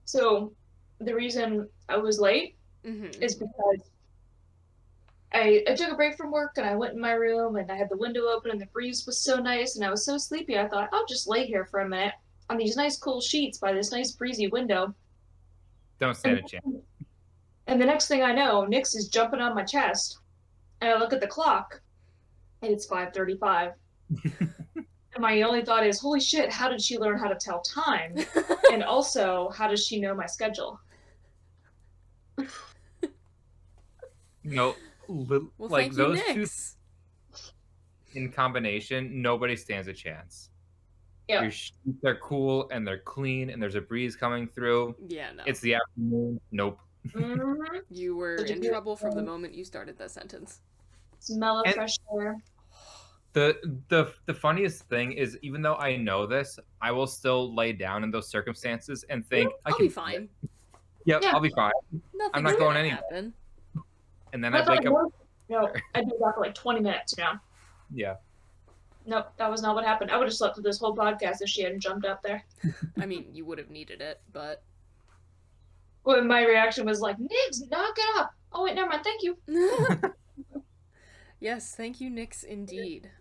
So the reason I was late Mm-hmm. is because I took a break from work and I went in my room and I had the window open and the breeze was so nice and I was so sleepy. I thought I'll just lay here for a minute on these nice cool sheets by this nice breezy window. Don't And stand a chance. and the next thing I know, Nix is jumping on my chest and I look at the clock and it's 5:35. And my only thought is, holy shit, how did she learn how to tell time? And also, how does she know my schedule? No, Well, like thank you, those two Nyx. in combination, nobody stands a chance. Yeah. Your sheets are cool and they're clean, and there's a breeze coming through. Yeah, no. It's the afternoon. Nope. Mm-hmm. You were Such a in good trouble from the moment you started that sentence. smell of And fresh air. the funniest thing is, even though I know this, I will still lay down in those circumstances and think I I'll be can do it. fine. Yep, Yeah. I'll be fine. I'm Nothing's not going gonna anywhere. happen. And then I I thought wake up. I did that for like 20 minutes, Yeah. Nope, that was not what happened. I would have slept through this whole podcast if she hadn't jumped up there. I mean, you would have needed it, but. Well, my reaction was like, Nix, knock it up. Oh, wait, never mind. Thank you. Yes, thank you, Nyx, indeed.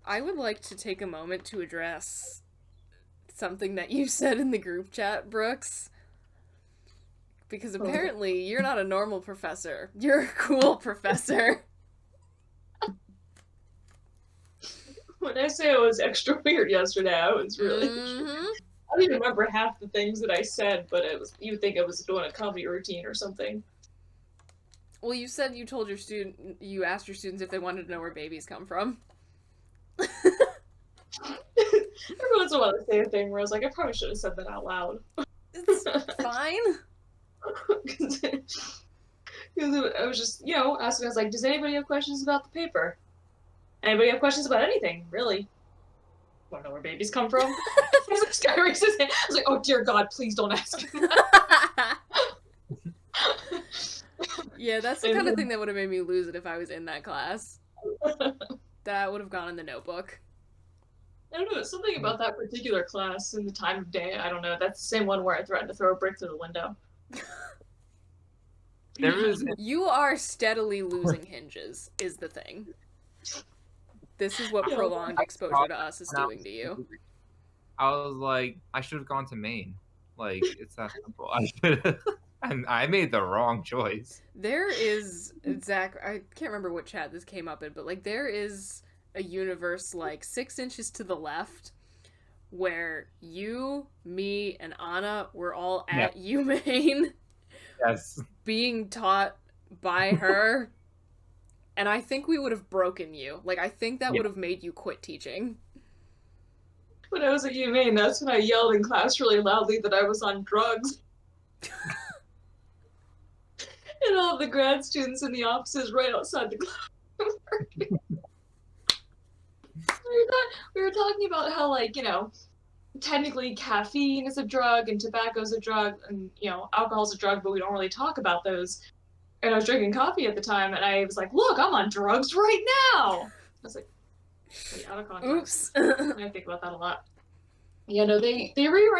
I would like to take a moment to address something that you said in the group chat, Brooks. Because apparently you're not a normal professor. You're a cool professor. When I say I was extra weird yesterday, I was really. Mm-hmm. I don't even remember half the things that I said, but it was. You would think I was doing a comedy routine or something. Well, you said you asked your students if they wanted to know where babies come from. Every once in a while, I say a thing where I was like, I probably should have said that out loud. It's fine. Because I was just, asking. I was like, does anybody have questions about the paper? Anybody have questions about anything, really? Want to know where babies come from? This guy raised his hand. I was like, oh dear God, please don't ask him that. Yeah, that's the kind of thing that would have made me lose it if I was in that class. That would have gone in the notebook. I don't know, something about that particular class and the time of day. I don't know. That's the same one where I threatened to throw a brick through the window. There is. You are steadily losing hinges, is the thing. This is what prolonged exposure to us is doing to you. I was like, I should have gone to Maine. Like, it's that simple. I should have. And I made the wrong choice. There is, Zach, I can't remember what chat this came up in, but like there is a universe like 6 inches to the left where you, me, and Anna were all at UMaine. Yes. Being taught by her. And I think we would have broken you. Like, I think that would have made you quit teaching. When I was at UMaine, that's when I yelled in class really loudly that I was on drugs. And all of the grad students in the offices right outside the classroom. We were talking about how, like, technically caffeine is a drug and tobacco is a drug and, alcohol is a drug, but we don't really talk about those. And I was drinking coffee at the time, and I was like, look, I'm on drugs right now. I was like, wait, out of context. Oops. I think about that a lot. Yeah, no,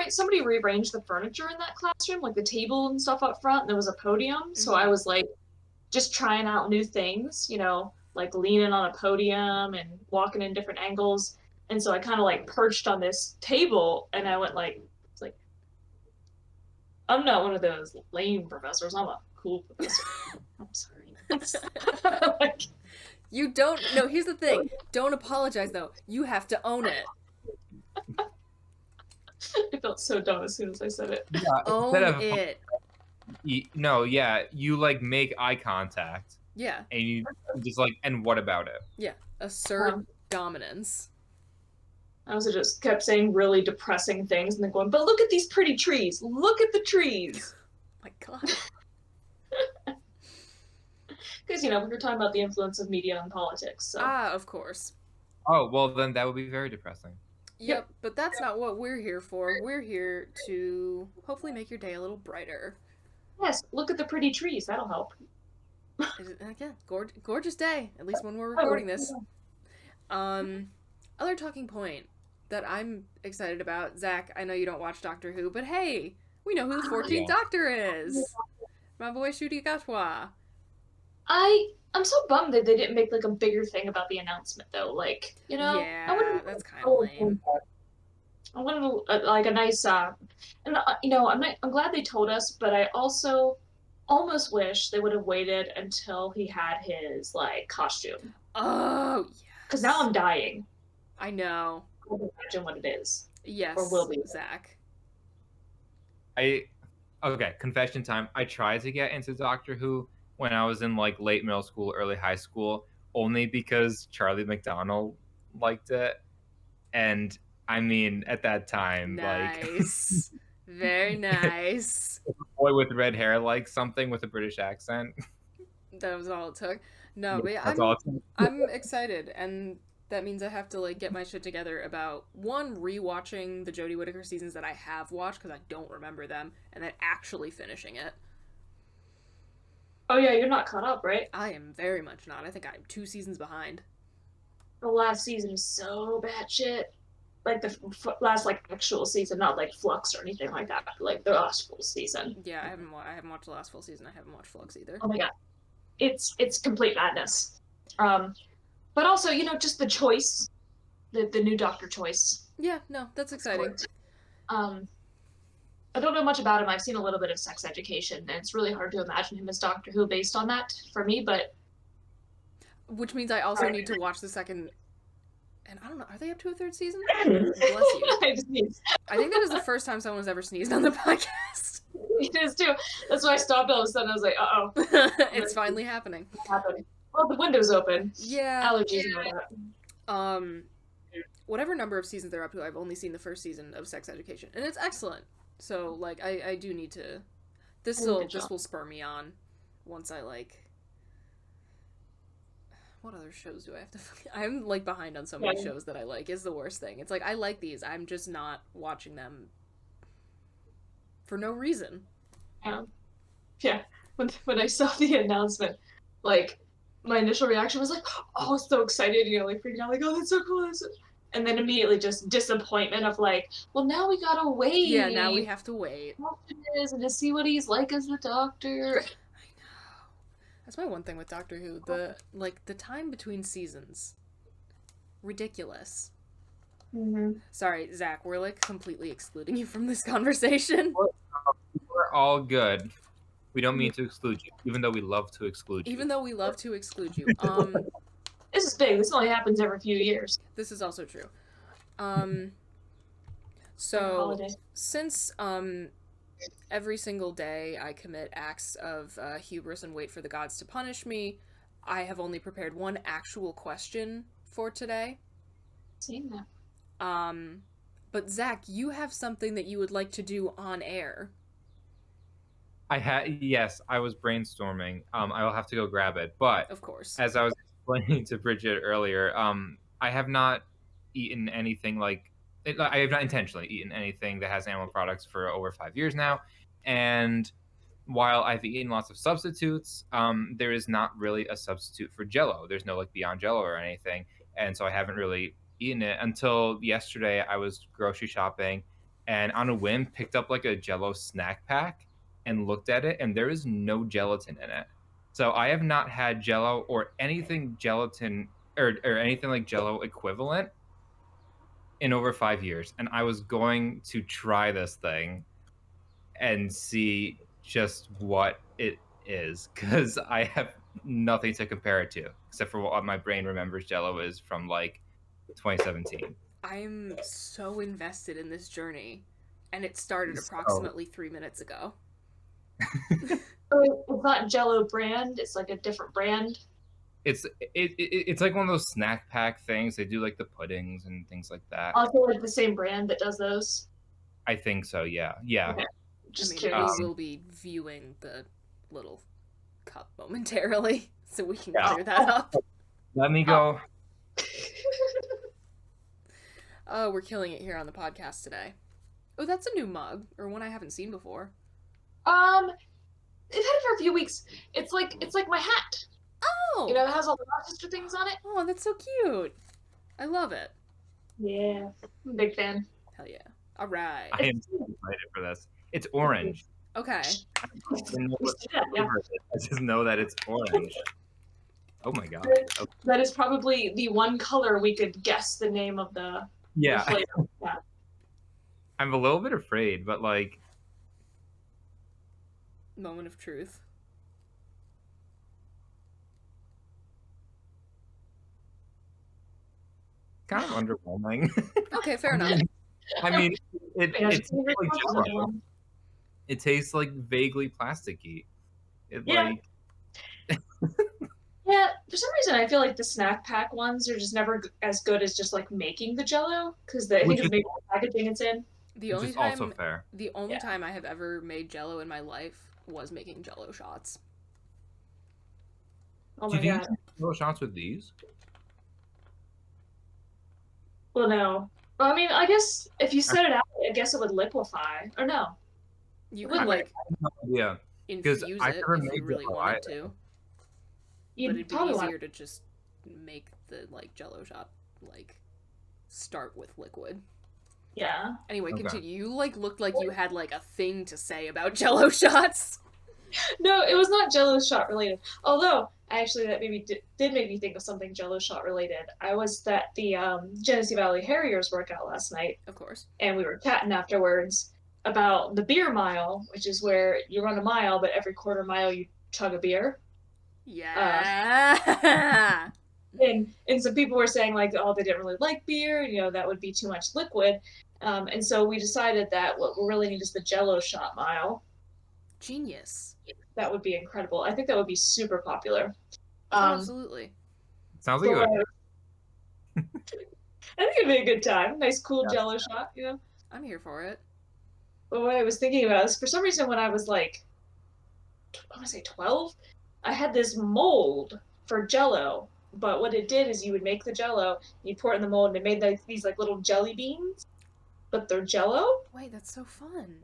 somebody rearranged the furniture in that classroom, like the table and stuff up front, and there was a podium. So I was like just trying out new things, like leaning on a podium and walking in different angles. And so I kind of like perched on this table and I went like, I'm not one of those lame professors. I'm a cool professor. I'm sorry. Like, you don't. No, here's the thing. Don't apologize though. You have to own it. I felt so dumb as soon as I said it. Yeah, own it. You like make eye contact. Yeah. And you just like, and what about it? Yeah. Assert dominance. I also just kept saying really depressing things and then going, but look at these pretty trees. Look at the trees. My God. Because, we were talking about the influence of media on politics. So. Of course. Oh, well, then that would be very depressing. Yep, but that's not what we're here for. We're here to hopefully make your day a little brighter. Yes, look at the pretty trees. That'll help. Again, gorgeous day, at least when we're recording this. Other talking point. that I'm excited about, Zach, I know you don't watch Doctor Who, but hey, we know who the 14th Yeah. Doctor is. My boy Ncuti Gatwa. I'm so bummed that they didn't make like a bigger thing about the announcement though. Like, I Yeah, wanted that's kind of lame. I wanted like a nice and I'm glad they told us, but I also almost wish they would have waited until he had his like costume. Oh, Because now yes. I'm dying. I know. I can imagine what it is. Or will Yes, be. Zach. Okay, confession time. I tried to get into Doctor Who when I was in like late middle school, early high school, only because Charlie McDonnell liked it. And I mean, at that time, like Nice. Very nice. a boy with red hair likes something with a British accent. That was all it took. No, Yeah, but yeah, that's all. I'm excited, and that means I have to like get my shit together about one rewatching the Jodie Whittaker seasons that I have watched because I don't remember them, and then actually finishing it. Oh yeah, you're not caught up, right? I am very much not. I think I'm 2 seasons behind. The last season is so bad shit. Like the last like actual season, not like Flux or anything like that. But, like the last full season. Yeah, I haven't watched the last full season. I haven't watched Flux either. Oh my god, it's complete madness. But also just the choice, the new Doctor choice. Yeah, no, that's exciting. Um, I don't know much about him. I've seen a little bit of Sex Education, and it's really hard to imagine him as Doctor Who based on that for me. But Which means I also need to watch the second. And I don't know, are they up to a third season? Bless you. I just need. I think that is the first time someone's ever sneezed on the podcast. It is too. That's why I stopped all of a sudden. I was like, uh-oh. It's finally happening. What's happening? Well, the window's open. Yeah. Allergies and all that. Whatever number of seasons they're up to, I've only seen the first season of Sex Education, and it's excellent. So like, I do need to. This will spur me on, once I like. What other shows do I have to? I'm like behind on so many shows that I like. Is the worst thing. It's like I like these. I'm just not watching them for no reason. Yeah. When I saw the announcement, like my initial reaction was like, oh, so excited, like freaking out, like, oh, that's so cool. That's so... And then immediately just disappointment of like, well, now we gotta wait. Yeah, now we have to wait. And to see what he's like as the Doctor. That's my one thing with Doctor Who. The time between seasons. Ridiculous. Mm-hmm. Sorry, Zach, we're like completely excluding you from this conversation. We're all good. We don't mean to exclude you, even though we love to exclude you. Even though we love to exclude you. This is big. This only happens every few years. This is also true. So since every single day I commit acts of hubris and wait for the gods to punish me, I have only prepared one actual question for today. Seen that. But Zach, you have something that you would like to do on air. Yes, I was brainstorming. I will have to go grab it. But of course, as I was explaining to Bridget earlier, I have not eaten anything I have not intentionally eaten anything that has animal products for over 5 years now. And while I've eaten lots of substitutes, there is not really a substitute for Jell-O. There's no like Beyond Jell-O or anything, and so I haven't really eaten it until yesterday. I was grocery shopping, and on a whim picked up like a Jell-O snack pack and looked at it, and there is no gelatin in it. So I have not had Jell-O or anything gelatin or anything like Jell-O equivalent in over 5 years, and I was going to try this thing and see just what it is, because I have nothing to compare it to except for what my brain remembers Jell-O is from like 2017. I'm so invested in this journey, and it started approximately 3 minutes ago. It's not Jell-O brand. It's like a different brand. It's like one of those snack pack things. They do like the puddings and things like that. Also, like the same brand that does those. I think so. Yeah. Okay. Just curious. We will be viewing the little cup momentarily, so we can clear that up. Let me go. Oh, we're killing it here on the podcast today. Oh, that's a new mug, or one I haven't seen before. They've had it for a few weeks. It's like my hat. Oh! It has all the Rochester things on it. Oh, that's so cute. I love it. Yeah, I'm a big fan. Hell yeah. All right. I am so excited for this. It's orange. Okay. I don't even know what Yeah. flavor it is. I just know that it's orange. Oh my god. Okay. That is probably the one color we could guess the name of the Yeah, flavor. Yeah. I'm a little bit afraid, but like, Moment of truth. kind of underwhelming. Okay, fair enough. I mean, Yeah, it tastes like Jello. It tastes like vaguely plasticky. It yeah. like Yeah, for some reason I feel like the snack pack ones are just never as good as just like making the Jello because I think which it's is maybe the packaging it's in. The which only is also time fair. the only Yeah. time I have ever made Jello in my life was making Jello shots. Oh Do my you think god. you can throw shots with these? Well, no. Well, I mean, I guess if you set it out, I guess it would liquefy. Or no, You it could I wouldn't. like have no idea because infuse I've it never if you made really Jello wanted either. to, but You'd it'd be probably want. easier to just make the like Jello shot like start with liquid. Yeah. Anyway, Okay. continue. You like looked like you had like a thing to say about Jello shots. No, it was not Jello shot related. Although, actually, that maybe did make me think of something Jello shot related. I was at the Genesee Valley Harriers workout last night, Of course. and we were chatting afterwards about the beer mile, which is where you run a mile, but every quarter mile you chug a beer. Yeah. And some people were saying like, oh, they didn't really like beer, that would be too much liquid. And so we decided that what we really need is the Jello shot mile. Genius. That would be incredible. I think that would be super popular. Oh, Um, absolutely. Sounds like but a what I think it'd be a good time. Nice, cool yeah. Jello shot. I'm here for it. But what I was thinking about is, for some reason, when I was like, I want to say 12, I had this mold for Jello. But what it did is you would make the Jello, you pour it in the mold, and it made these like little jelly beans, but they're Jello. Wait, that's so fun.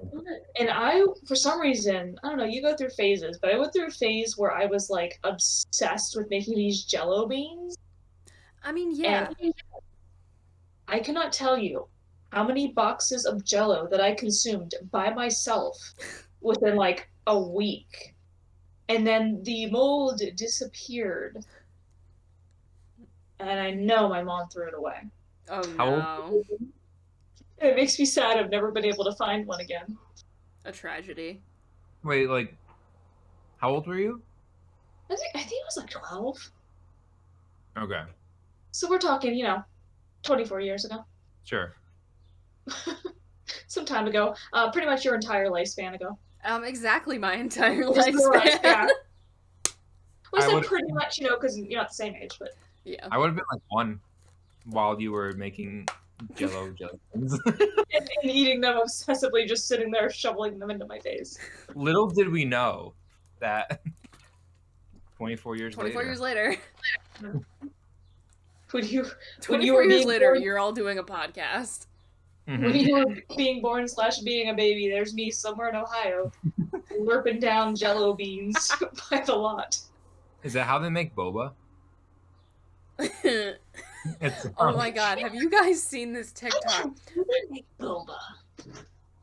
And for some reason, I don't know, you go through phases, but I went through a phase where I was like obsessed with making these Jello beans. I mean, yeah. And I cannot tell you how many boxes of Jello that I consumed by myself within like a week. And then the mold disappeared. And I know my mom threw it away. Oh How old? no. It makes me sad I've never been able to find one again. A tragedy. Wait, like, how old were you? I think it was like 12. Okay, So we're talking, 24 years ago. sure. Some time ago. Pretty much your entire lifespan ago. Exactly my entire Just realized, yeah. lifespan. Well, I I said would- pretty much, because you're not the same age, but Yeah. I would have been like 1 while you were making jelly beans. and eating them obsessively, just sitting there shoveling them into my face. Little did we know that 24 years 24 later. years later. When you 24 were years being later, born, you're all doing a podcast. Mhm. when you were being born / being a baby, there's me somewhere in Ohio, slurping down Jello beans by the lot. Is that how they make boba? It's Oh my god, have you guys seen this TikTok? Boba.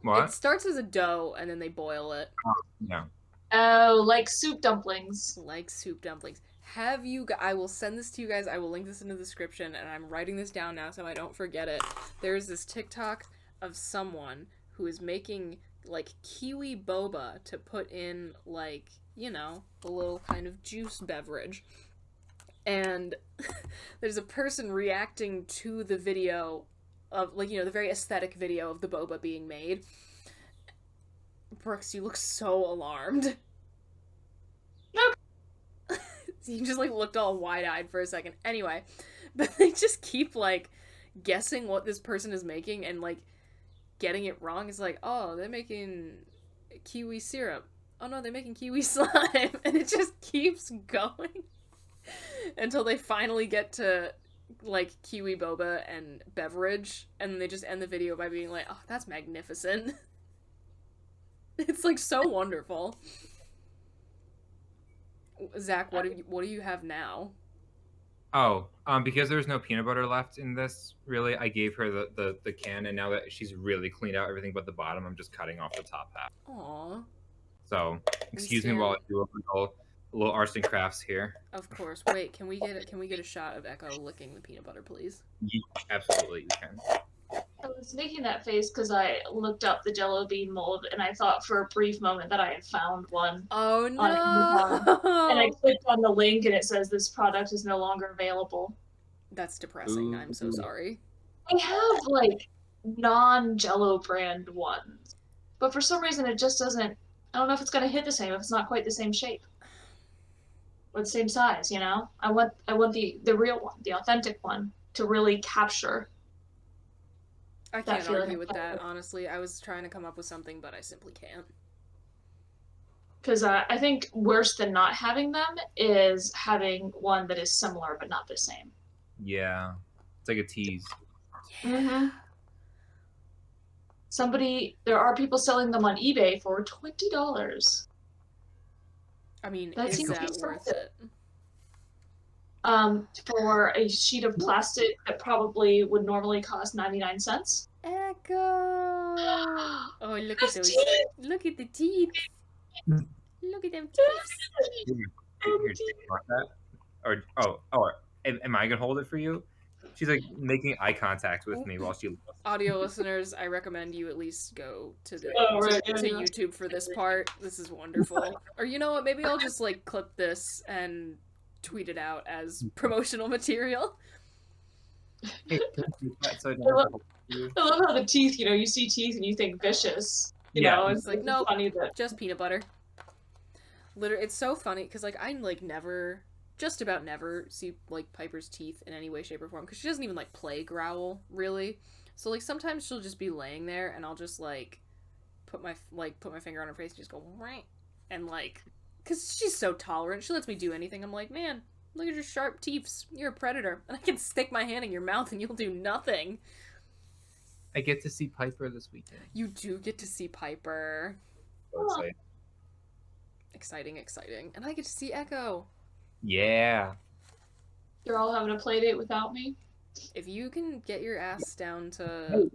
What? It starts as a dough and then they boil it Yeah. Oh, like soup dumplings. like soup dumplings. I will send this to you guys. I will link this in the description and I'm writing this down now so I don't forget it. There's this TikTok of someone who is making like kiwi boba to put in like, a little kind of juice beverage. And there's a person reacting to the video of like, the very aesthetic video of the boba being made. Brooks, you look so alarmed. You just like looked all wide-eyed for a second. Anyway, but they just keep like guessing what this person is making and like getting it wrong. It's like, oh, they're making kiwi syrup. Oh no, they're making kiwi slime. And it just keeps going until they finally get to like kiwi boba and beverage, and they just end the video by being like, oh, that's magnificent. It's like so wonderful. Zach, what do you have now? Oh, because there's no peanut butter left in this, really, I gave her the can, and now that she's really cleaned out everything but the bottom, I'm just cutting off the top half. Aw. So, We excuse me while I stand. do a little arts and crafts here. Of course. Wait, can we get a shot of Echo licking the peanut butter, please? Absolutely, you can. I was making that face because I looked up the Jello bean mold and I thought for a brief moment that I had found one Oh on Amazon. And I no! clicked on the link and it says this product is no longer available. That's depressing. I'm so sorry. They have like non-Jello brand ones, but for some reason it just doesn't. I don't know if it's gonna hit the same if it's not quite the same shape or the same size. You know, I want the real one, the authentic one, to really capture I that can't feeling. argue with that, honestly. I was trying to come up with something, but I simply can't. Because I think worse than not having them is having one that is similar but not the same. Yeah, it's like a tease. Mm-hmm. There are people selling them on eBay for $20. I mean, That is seems that worth it? for a sheet of plastic that probably would normally cost 99 cents. Echo! Oh, look at those. Teeth! Look at the teeth. Look at them teeth. Here, do you want that? Or am I gonna hold it for you? She's like making eye contact with me while she. Audio listeners, I recommend you at least go to Yeah. YouTube for this part. This is wonderful. Or you know what? Maybe I'll just like clip this and tweet it out as promotional material. Hey, so I I love how the teeth, you see teeth and you think vicious. It's like, nope, funny that just peanut butter. Literally, it's so funny because like I like never, just about never see like Piper's teeth in any way, shape, or form because she doesn't even like play growl really. So like sometimes she'll just be laying there and I'll just like put my finger on her face and just go right and like because she's so tolerant, she lets me do anything. I'm like, man, look at your sharp teeth. You're a predator, and I can stick my hand in your mouth and you'll do nothing. I get to see Piper this weekend. You do get to see Piper. So Exciting. And I get to see Echo. yeah. you're all having a play date without me. If you can get your ass down to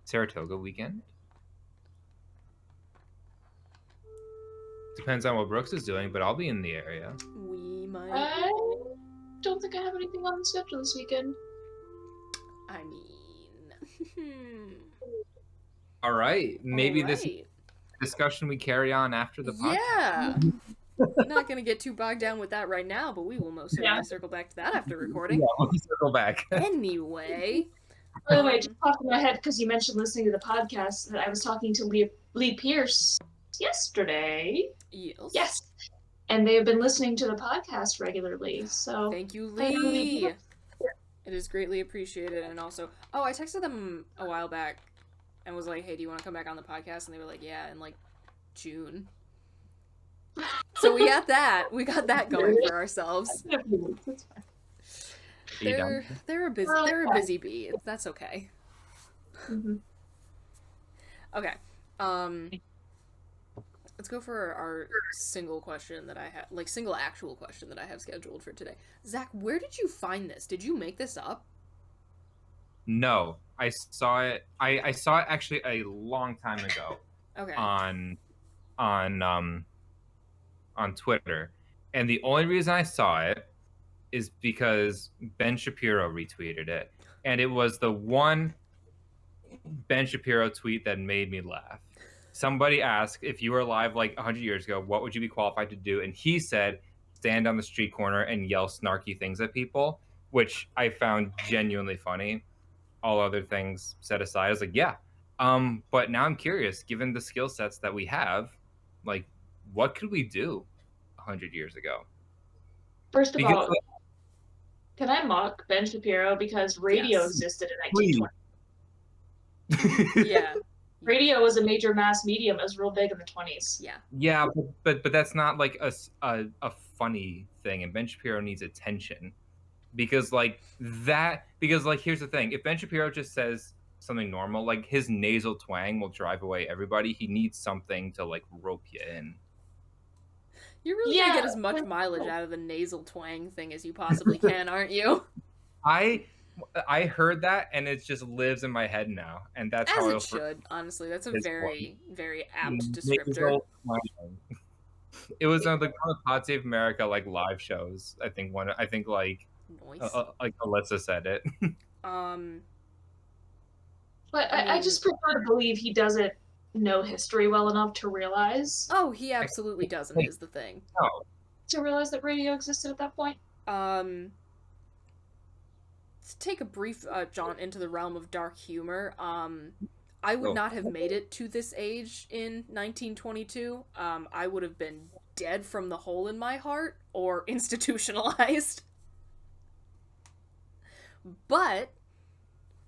Saratoga weekend. Depends on what Brooks is doing, but I'll be in the area. we might. I don't think I have anything on the schedule this weekend. I mean, All right. Maybe all this right. discussion we carry on after the podcast. Yeah. I'm not gonna get too bogged down with that right now, but we will most certainly circle back to that after recording. Yeah, we'll circle back. Anyway. By the way, it just popped in my head because you mentioned listening to the podcast that I was talking to Lee Pierce yesterday. Yes. And they have been listening to the podcast regularly. So thank you, Lee. It is greatly appreciated. And also, I texted them a while back and was like, hey, do you want to come back on the podcast? And they were like, yeah, in like June. So we got that. We got that going for ourselves. They're a busy bee. That's okay. Mm-hmm. Okay. Let's go for our single question that I have, like single actual question that I have scheduled for today. Zach, where did you find this? Did you make this up? No, I saw it. I saw it actually a long time ago. Okay. On Twitter, and the only reason I saw it is because Ben Shapiro retweeted it, and it was the one Ben Shapiro tweet that made me laugh. Somebody asked, if you were alive like 100 years ago, what would you be qualified to do? And he said, stand on the street corner and yell snarky things at people, which I found genuinely funny. All other things set aside, I was like, yeah. But now I'm curious, given the skill sets that we have, like, what could we do 100 years ago? First of all, can I mock Ben Shapiro because radio existed in 1920? Yeah. Radio was a major mass medium. It was real big in the 20s. Yeah. Yeah, but that's not like a funny thing, and Ben Shapiro needs attention because here's the thing: if Ben Shapiro just says something normal, like his nasal twang will drive away everybody. He needs something to like rope you in. You're really gonna Yeah, get as much mileage out of the nasal twang thing as you possibly can, aren't you? I heard that and it just lives in my head now, and that's As how it I'll forget should, honestly. That's a this one. very, very apt descriptor. Nasal twang. It was on like one of the Pod Save America like live shows. I think Noise. like Alyssa said it. Um, but I I mean, just prefer to believe he doesn't know history well enough to realize oh, he absolutely doesn't, Like, is the thing. no. that radio existed at that point. Um, to take a brief jaunt into the realm of dark humor, I would Oh. not have made it to this age in 1922. I would have been dead from the hole in my heart or institutionalized. But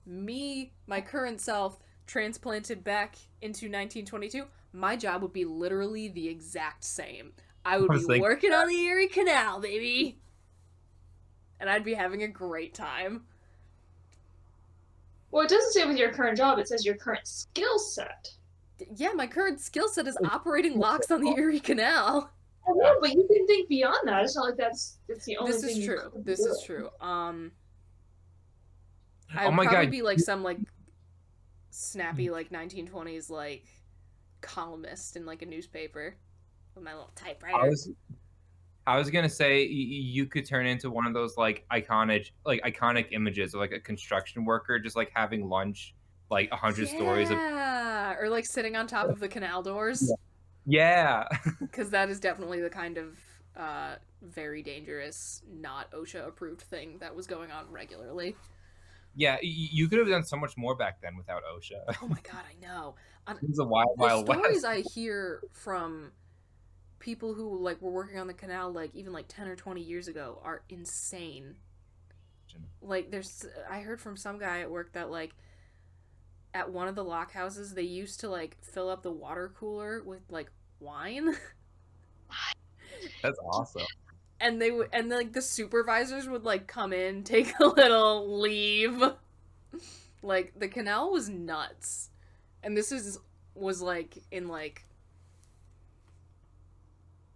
me, my current self, transplanted back into 1922, my job would be literally the exact same. I would be working on the Erie Canal, baby. And I'd be having a great time. Well, it doesn't say with your current job, it says your current skill set. Yeah, my current skill set is operating locks on the Erie Canal. I know, but you can think beyond that. It's not like that's the only This thing is you true. could This do. is true. I Oh would my probably God. be like some like snappy like 1920s like columnist in like a newspaper with my little typewriter. I was gonna say you could turn into one of those like iconic images of like a construction worker just like having lunch, like 100 stories of. Yeah, or like sitting on top of the canal doors. Yeah. Because that is definitely the kind of very dangerous, not OSHA approved thing that was going on regularly. Yeah, you could have done so much more back then without OSHA. Oh my god, I know. It was a wild, The wild stories west. I hear from people who like were working on the canal like even like 10 or 20 years ago are insane. Like I heard from some guy at work that like at one of the lock houses they used to like fill up the water cooler with like wine. That's awesome. And they would and like the supervisors would like come in, take a little leave. Like the canal was nuts. And this was like in like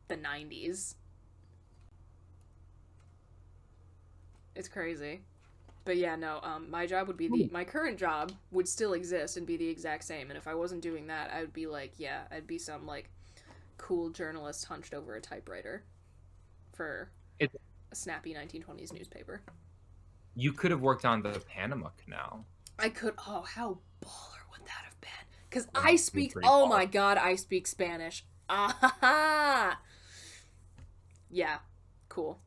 the 90s. It's crazy. But yeah, no, my job would be my current job would still exist and be the exact same. And if I wasn't doing that, I would be like, yeah, I'd be some like cool journalist hunched over a typewriter for a snappy 1920s newspaper. You could have worked on the Panama Canal. I could. Oh, how baller would that have been? Because I speak. Oh my god, I speak Spanish. Ah, yeah, cool.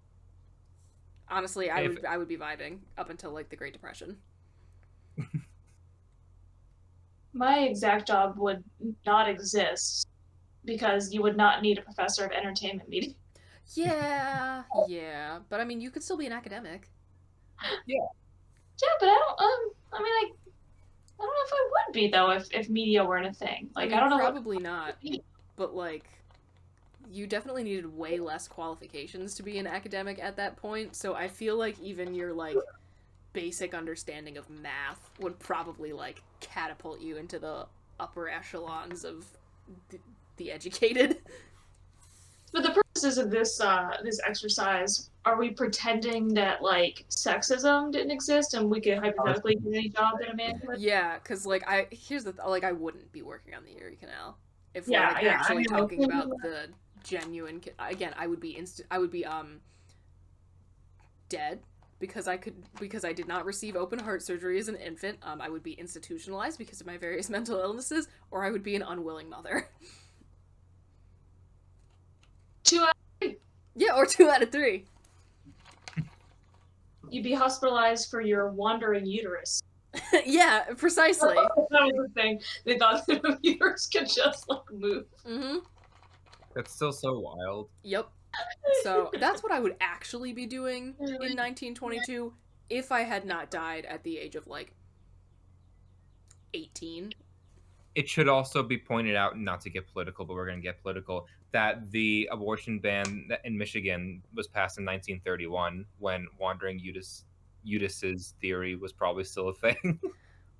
Honestly, I would be vibing up until like the Great Depression. My exact job would not exist because you would not need a professor of entertainment media. Yeah, yeah, but I mean, you could still be an academic. Yeah. Yeah, but I don't. I mean, I don't know if I would be though if media weren't a thing. Like, I don't know. Probably not. But like, you definitely needed way less qualifications to be an academic at that point. So I feel like even your like basic understanding of math would probably like catapult you into the upper echelons of the educated. For the purposes of this this exercise, are we pretending that like sexism didn't exist and we could hypothetically get any job that a man could? Yeah, because like here's the like I wouldn't be working on the Erie Canal if we're Yeah, like yeah, actually I mean, talking about the genuine. Again, I would be dead because I did not receive open heart surgery as an infant. I would be institutionalized because of my various mental illnesses, or I would be an unwilling mother. 2 out of 3. Yeah, or 2 out of 3. You'd be hospitalized for your wandering uterus. Yeah, precisely. That was the thing. They thought the uterus could just like move. Mm-hmm. That's still so wild. Yep. So that's what I would actually be doing in 1922 if I had not died at the age of like 18. It should also be pointed out, not to get political, but we're going to get political, that the abortion ban in Michigan was passed in 1931 when wandering uteruses theory was probably still a thing.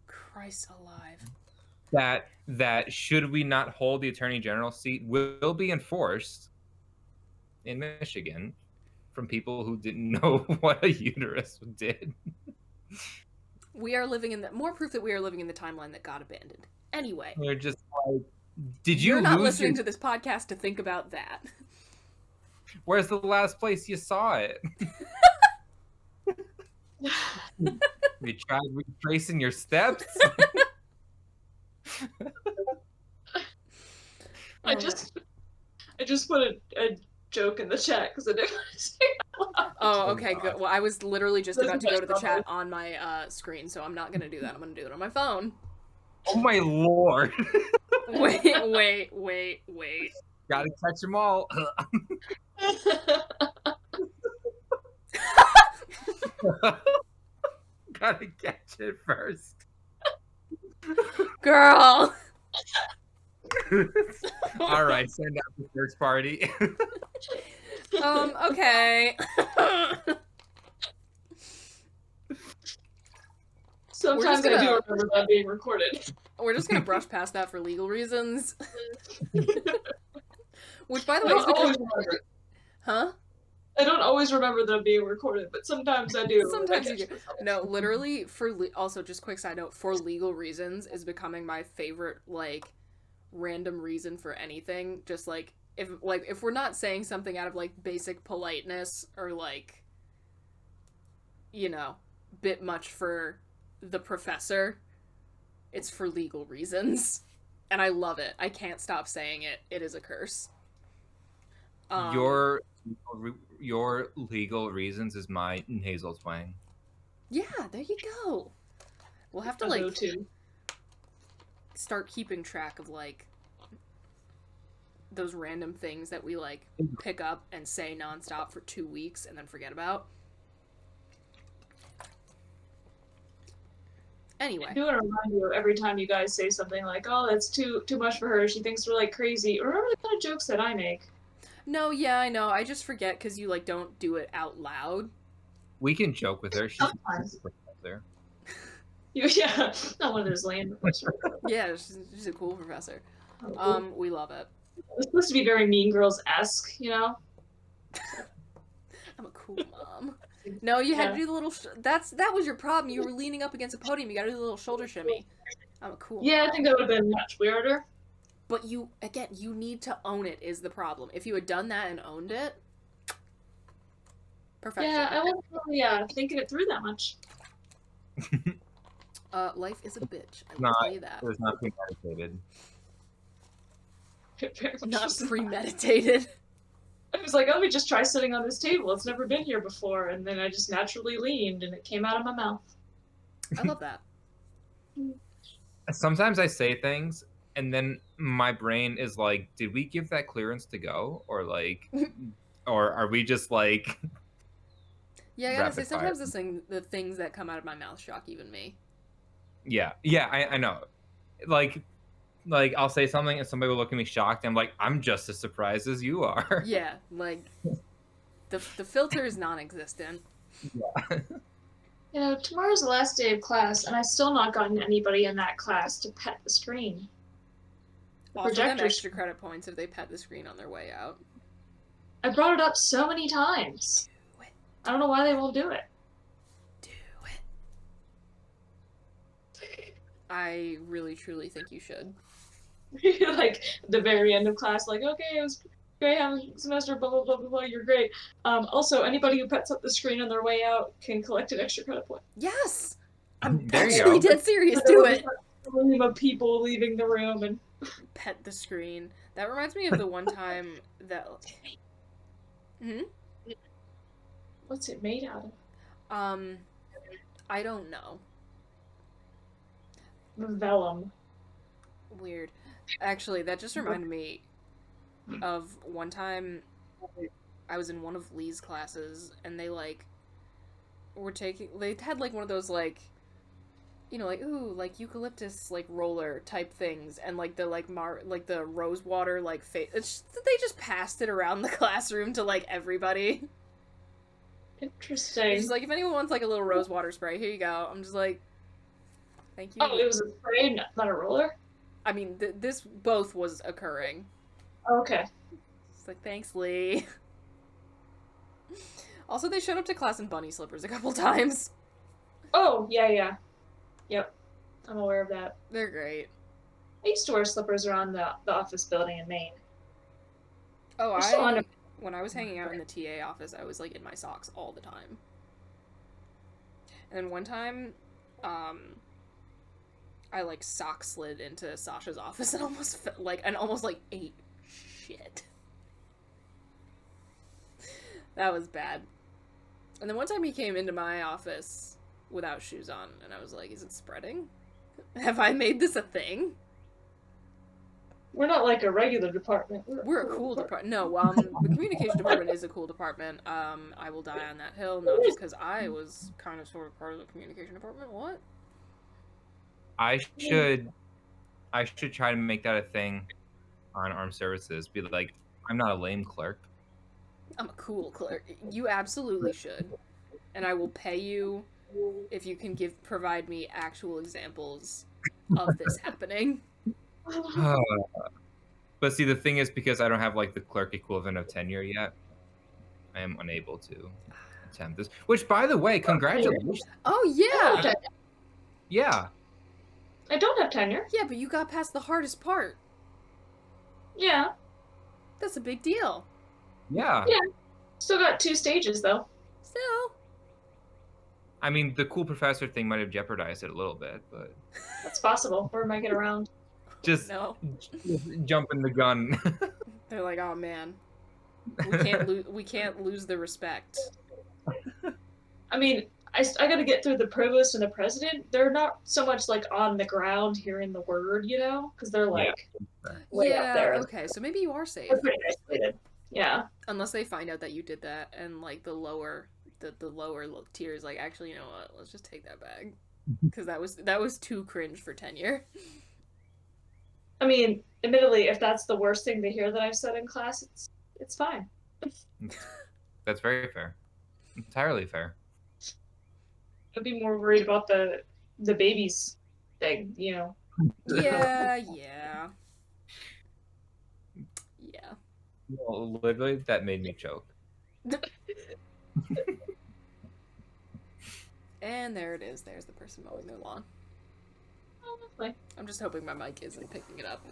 Christ alive. That should we not hold the attorney general seat will be enforced. in Michigan from people who didn't know what a uterus did. We are living in the more proof that we are living in the timeline that got abandoned. Anyway, They're just like, did you you're not lose listening your... to this podcast to think about that. Where's the last place you saw it? You tried retracing your steps? I just put a joke in the chat because I didn't want to say it out loud. Oh, okay, good. Well, I was literally just about to go to the chat on my screen, so I'm not gonna do that. I'm gonna do it on my phone. Oh my lord. Wait. Gotta catch them all. Gotta catch it first. Girl! Alright, send out the search party. Okay. Sometimes I do remember that being recorded. We're just gonna brush past that for legal reasons. Which, by the way, is because... Huh? I don't always remember them being recorded, but sometimes I do. Sometimes you do. No, literally, also, just quick side note, for legal reasons is becoming my favorite, like, random reason for anything. Just, like, if we're not saying something out of, like, basic politeness or, like, you know, bit much for the professor, it's for legal reasons. And I love it. I can't stop saying it. It is a curse. Your legal reasons is my nasal twang. Yeah, there you go. We'll have to, like, start keeping track of, like, those random things that we, like, pick up and say nonstop for 2 weeks and then forget about. Anyway. I do want to remind you every time you guys say something like, oh, that's too much for her, she thinks we're, like, crazy. Remember the kind of jokes that I make. No, yeah, I know. I just forget because you, like, don't do it out loud. We can joke with her. She's a professor. Yeah, not one of those lame professors. Yeah, she's a cool professor. Cool. We love it. It's supposed to be very Mean Girls-esque, you know? I'm a cool mom. No, you had to do the little... that was your problem. You were leaning up against a podium. You gotta do the little shoulder shimmy. I'm a cool Yeah, mom. I think that would have been much weirder. But you need to own it is the problem. If you had done that and owned it... Perfection. Yeah, I wasn't really thinking it through that much. Life is a bitch. I will tell you that. It was not premeditated. Not premeditated. I was like, let me just try sitting on this table. It's never been here before. And then I just naturally leaned and it came out of my mouth. I love that. Sometimes I say things and then my brain is like, did we give that clearance to go? Or like, or are we just like... Yeah, I gotta say, sometimes the things that come out of my mouth shock even me. Yeah, I know. Like I'll say something and somebody will look at me shocked. And I'm like, I'm just as surprised as you are. Yeah, like the filter is non-existent. Yeah. You know, tomorrow's the last day of class, and I've still not gotten anybody in that class to pet the screen. Offer them extra credit points if they pet the screen on their way out. I brought it up so many times. Do it. I don't know why they won't do it. Do it. I really, truly think you should. Like, at the very end of class, like, okay, it was great having semester, blah, blah, blah, blah, blah, you're great. Also, anybody who pets up the screen on their way out can collect an extra credit point. Yes! I'm There you actually go. dead serious. Do it! Of people leaving the room and... Pet the screen. That reminds me of the one time that... What's it made out of? I don't know. Vellum. Weird. Actually, that just reminded me of one time I was in one of Lee's classes and they like they had like one of those like, you know, like, ooh, like eucalyptus like roller type things and like the like the rose water like they just passed it around the classroom to like everybody. Interesting. It's just like, if anyone wants like a little rose water spray, here you go. I'm just like, thank you. Oh, it was a spray, not a roller? I mean, this both was occurring. Okay. It's like, thanks, Lee. Also, they showed up to class in bunny slippers a couple times. Oh, yeah. Yep. I'm aware of that. They're great. I used to wear slippers around the office building in Maine. Oh, when I was hanging out in the TA office, I was like in my socks all the time. And then one time, I like sock slid into Sasha's office and almost ate shit. That was bad. And then one time he came into my office without shoes on, and I was like, "Is it spreading? Have I made this a thing?" We're not like a regular department. We're a cool department. No, the communication department is a cool department. I will die on that hill, not just because I was kind of sort of part of the communication department. What? I should try to make that a thing on armed services. Be like, I'm not a lame clerk. I'm a cool clerk. You absolutely should. And I will pay you if you can provide me actual examples of this happening. But see, the thing is, because I don't have like the clerk equivalent of tenure yet, I am unable to attempt this. Which, by the way, congratulations. Oh yeah. Yeah. I don't have tenure. Yeah, but you got past the hardest part. Yeah. That's a big deal. Yeah. Yeah. Still got 2 stages though. Still. I mean, the cool professor thing might have jeopardized it a little bit, but that's possible. We're making it around. Just jumping the gun. They're like, oh man, we can't lose the respect. I mean, I got to get through the provost and the president. They're not so much like on the ground hearing the word, because they're like way up there. Okay, so maybe you are safe. They're pretty isolated. Yeah. Unless they find out that you did that, and like the lower tiers, like, actually, you know what? Let's just take that back, because that was too cringe for tenure. I mean, admittedly, if that's the worst thing to hear that I've said in class, it's fine. That's very fair. Entirely fair. I'd be more worried about the babies thing, Yeah. Well, literally, that made me choke. And there it is. There's the person mowing their lawn. Oh, lovely. I'm just hoping my mic isn't picking it up.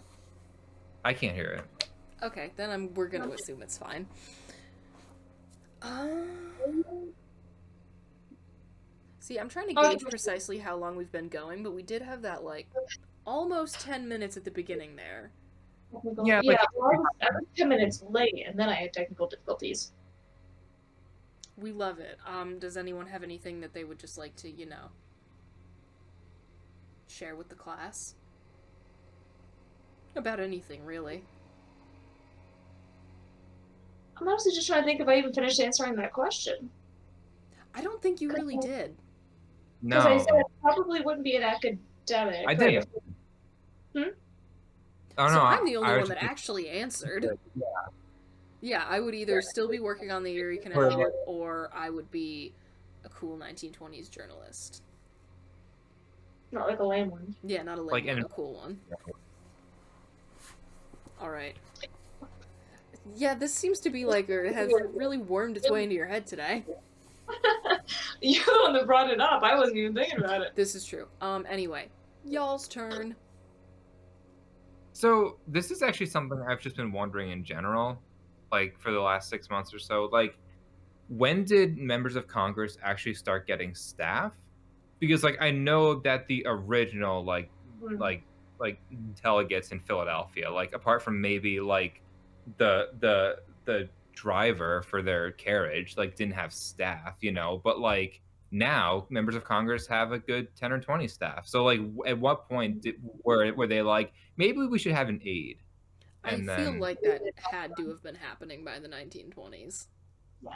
I can't hear it. Okay, then we're gonna assume it's fine. See, I'm trying to gauge precisely how long we've been going, but we did have that, like, almost 10 minutes at the beginning there. Yeah, I was 10 minutes late, and then I had technical difficulties. We love it. Does anyone have anything that they would just like to, share with the class? About anything, really. I'm honestly just trying to think if I even finished answering that question. I don't think you really did. No. Because I said it probably wouldn't be an academic. I did. Oh, so no, I'm the only one that actually answered. Yeah. Yeah, I would either still be working on the Erie Canal, or I would be a cool 1920s journalist. Not like a lame one. Yeah, not a lame one, a cool one. Alright. Yeah, this seems to be like, or it has really wormed its way into your head today. You're the one that brought it up. I wasn't even thinking about it. This is true. Anyway, y'all's turn. So, this is actually something I've just been wondering in general, like, for the last 6 months or so. Like, when did members of Congress actually start getting staff? Because, like, I know that the original, like delegates in Philadelphia, like, apart from maybe, like, the driver for their carriage, like, didn't have staff, but, like, now members of Congress have a good 10 or 20 staff. So, like, at what point were they like, maybe we should have an aide? And I feel like that had to have been happening by the 1920s. Yeah.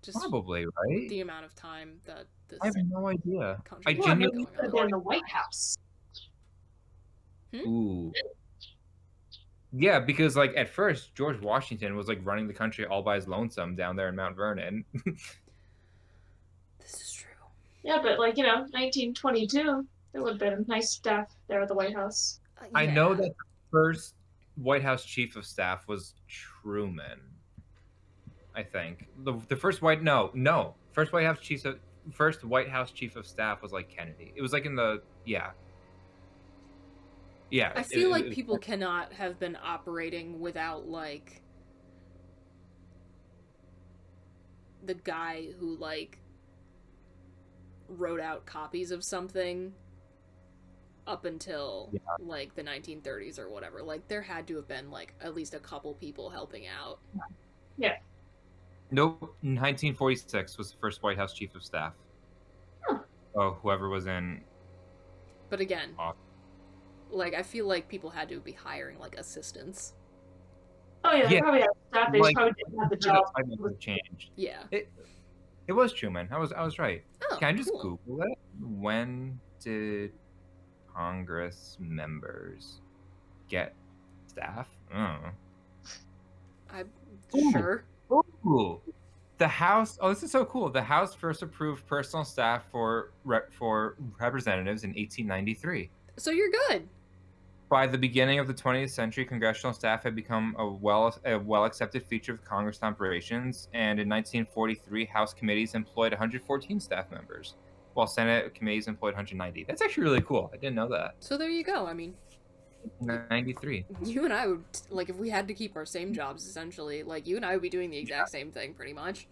Just probably, right? The amount of time that this I have no idea. I genuinely could have been in the White House. Ooh. Yeah, because, like, at first, George Washington was, like, running the country all by his lonesome down there in Mount Vernon. This is true. Yeah, but, like, 1922, there would have been a nice staff there at the White House. Yeah. I know that the first White House chief of staff was Truman. I think the first first White House chief of staff was like Kennedy. It was like in the yeah. I feel like people cannot have been operating without like the guy who like wrote out copies of something up until like the 1930s or whatever. Like there had to have been like at least a couple people helping out. Yeah. Nope. 1946 was the first White House chief of staff. Huh. Oh, whoever was in. But again, like I feel like people had to be hiring like assistants. Oh yeah, they probably had staff. They Like, probably didn't have the job. Changed. Yeah. It was Truman. I was right. Oh, Can I just cool. Google it? When did Congress members get staff? Oh. I'm sure. Ooh. The House. Oh, this is so cool. The House first approved personal staff for representatives in 1893. So you're good. By the beginning of the 20th century, congressional staff had become a well accepted feature of Congress operations, and in 1943, House committees employed 114 staff members, while Senate committees employed 190. That's actually really cool. I didn't know that. So there you go. I mean, 93. You and I would like if we had to keep our same jobs essentially. Like you and I would be doing the exact same thing pretty much.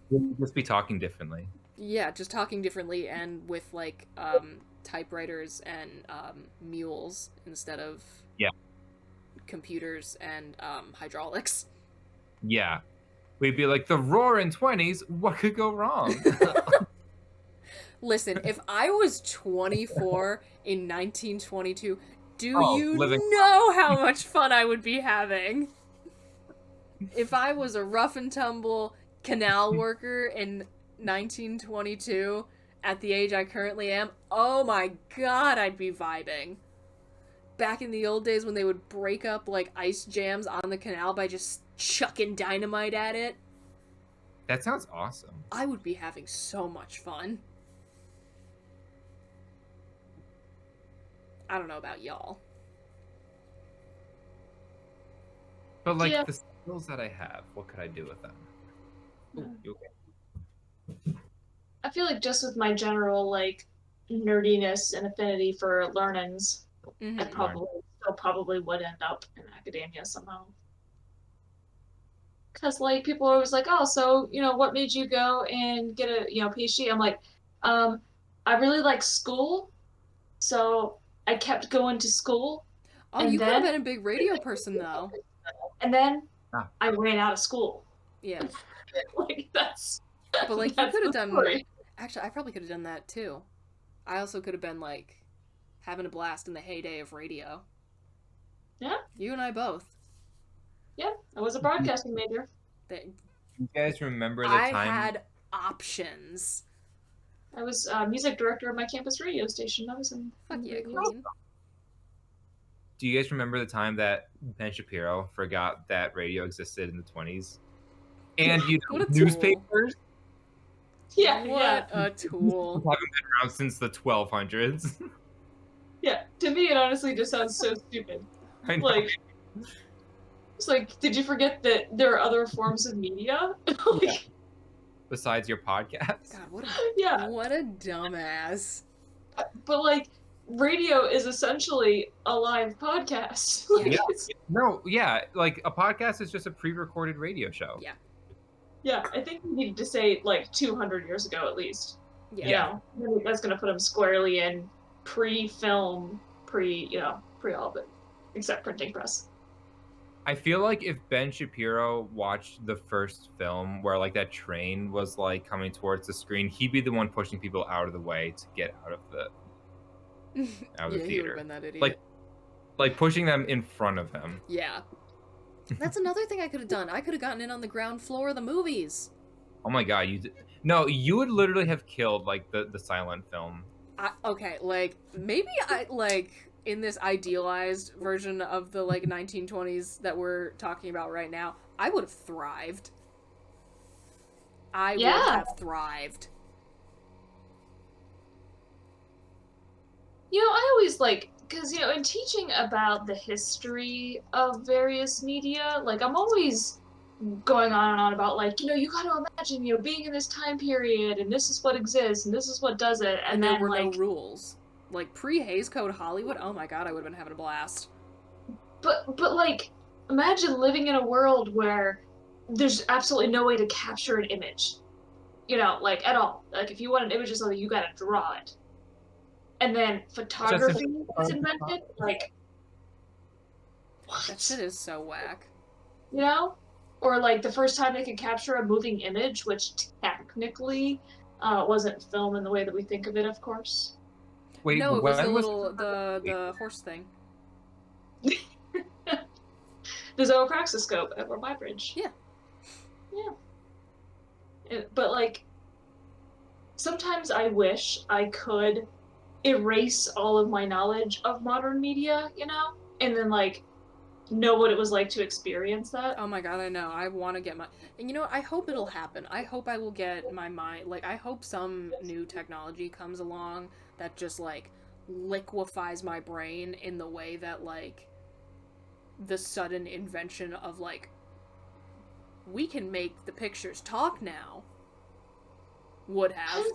We'll just be talking differently. Yeah, just talking differently and with like typewriters and mules instead of computers and hydraulics. Yeah. We'd be like, the roaring 20s, what could go wrong? Listen, if I was 24 in 1922, do you know how much fun I would be having? If I was a rough and tumble canal worker in 1922 at the age I currently am, oh my god, I'd be vibing. Back in the old days when they would break up like ice jams on the canal by just chucking dynamite at it. That sounds awesome. I would be having so much fun. I don't know about y'all. But like the skills that I have, what could I do with them? Ooh, you okay? I feel like just with my general like nerdiness and affinity for learnings, I probably would end up in academia somehow. Because like people are always like, oh, so what made you go and get a PhD? I'm like, I really like school, so I kept going to school. Oh, you could have been a big radio person though. And then I ran out of school. Yeah. Like that's. But like you could have done. Story. Actually, I probably could have done that too. I also could have been like having a blast in the heyday of radio. Yeah. You and I both. Yeah, I was a broadcasting major. You guys remember the time? I had options. I was music director of my campus radio station. I was in. Fuck yeah, queen. Do you guys remember the time that Ben Shapiro forgot that radio existed in the 20s? And newspapers? Yeah, what a tool. Haven't been around since the 1200s. Yeah, to me it honestly just sounds so stupid. I know. Like, it's like, did you forget that there are other forms of media? Like, besides your podcast? God, what a dumbass. But like, radio is essentially a live podcast. Like, like a podcast is just a pre-recorded radio show. Yeah. Yeah, I think we needed to say like 200 years ago at least. Yeah. That's gonna put them squarely in pre-film, pre all of it, except printing press. I feel like if Ben Shapiro watched the first film where like that train was like coming towards the screen, he'd be the one pushing people out of the way to get out of the theater. He would have been that idiot. Like pushing them in front of him. Yeah. That's another thing I could have done. I could have gotten in on the ground floor of the movies. Oh my god, you would literally have killed like the silent film. Okay, like maybe in this idealized version of the like 1920s that we're talking about right now, I would have thrived. I would have thrived. I always because in teaching about the history of various media, like I'm always going on and on about like, you got to imagine, being in this time period and this is what exists and this is what does it. And And there then were no like, rules. Like pre-Hays Code Hollywood, oh my god, I would have been having a blast. but like, imagine living in a world where there's absolutely no way to capture an image, like at all. Like if you want an image of something, you got to draw it. And then Just photography is invented. Like, That what? shit is so whack. You know? Or like the first time they could capture a moving image, which technically wasn't film in the way that we think of it, of course. Wait, No, it was the when was little the horse thing. The zoopraxiscope over my bridge. Yeah. Yeah. But like, sometimes I wish I could erase all of my knowledge of modern media, and then like know what it was like to experience that. Oh my god, I know. I want to get my. And you know what? I hope it'll happen. I hope I will get my mind. Like, I hope some new technology comes along that just, like, liquefies my brain in the way that, like, the sudden invention of, like, we can make the pictures talk now would have.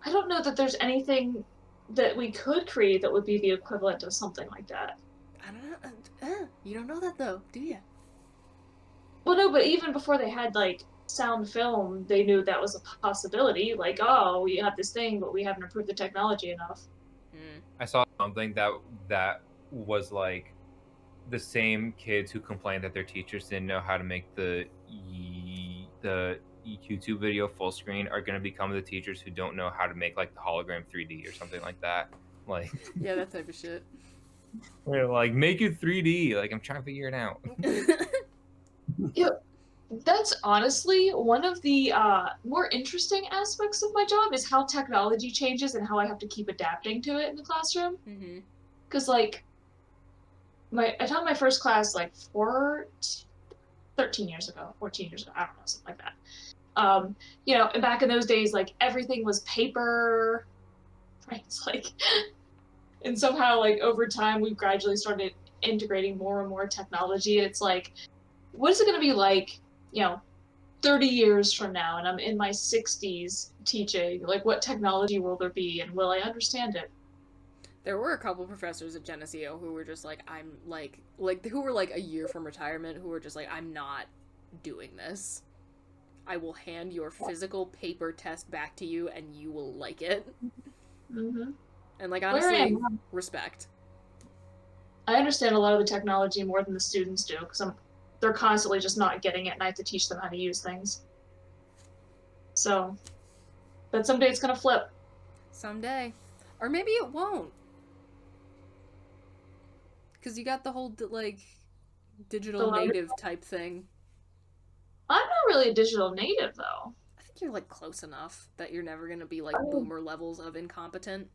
I don't know that there's anything that we could create that would be the equivalent of something like that. I don't know. You don't know that, though, do you? Well, no, but even before they had like sound film, they knew that was a possibility. Like, oh, we have this thing, but we haven't improved the technology enough. I saw something that was like the same kids who complained that their teachers didn't know how to make the YouTube video full screen are going to become the teachers who don't know how to make like the hologram 3D or something like that. Like, Yeah, that type of shit. they're like, make it 3D. Like, I'm trying to figure it out. Yeah, that's honestly one of the more interesting aspects of my job is how technology changes and how I have to keep adapting to it in the classroom. Mm-hmm. Because like, I taught my first class like 13 years ago, 14 years ago, I don't know, something like that. And back in those days, like everything was paper, right? It's like, and somehow like over time we've gradually started integrating more and more technology, and it's like, what is it going to be like, 30 years from now, and I'm in my 60s teaching? Like, what technology will there be, and will I understand it? There were a couple professors at Geneseo who were just like, I'm like who were like a year from retirement who were just like, I'm not doing this. I will hand your physical paper test back to you and you will like it. Mm-hmm. And like, honestly, Where respect. I understand a lot of the technology more than the students do, because they're constantly just not getting it, and I have to teach them how to use things. So, but someday it's gonna flip. Someday. Or maybe it won't. Because you got the whole, like, digital native type thing. I'm not really a digital native, though. I think you're, like, close enough that you're never gonna be, like, boomer levels of incompetent.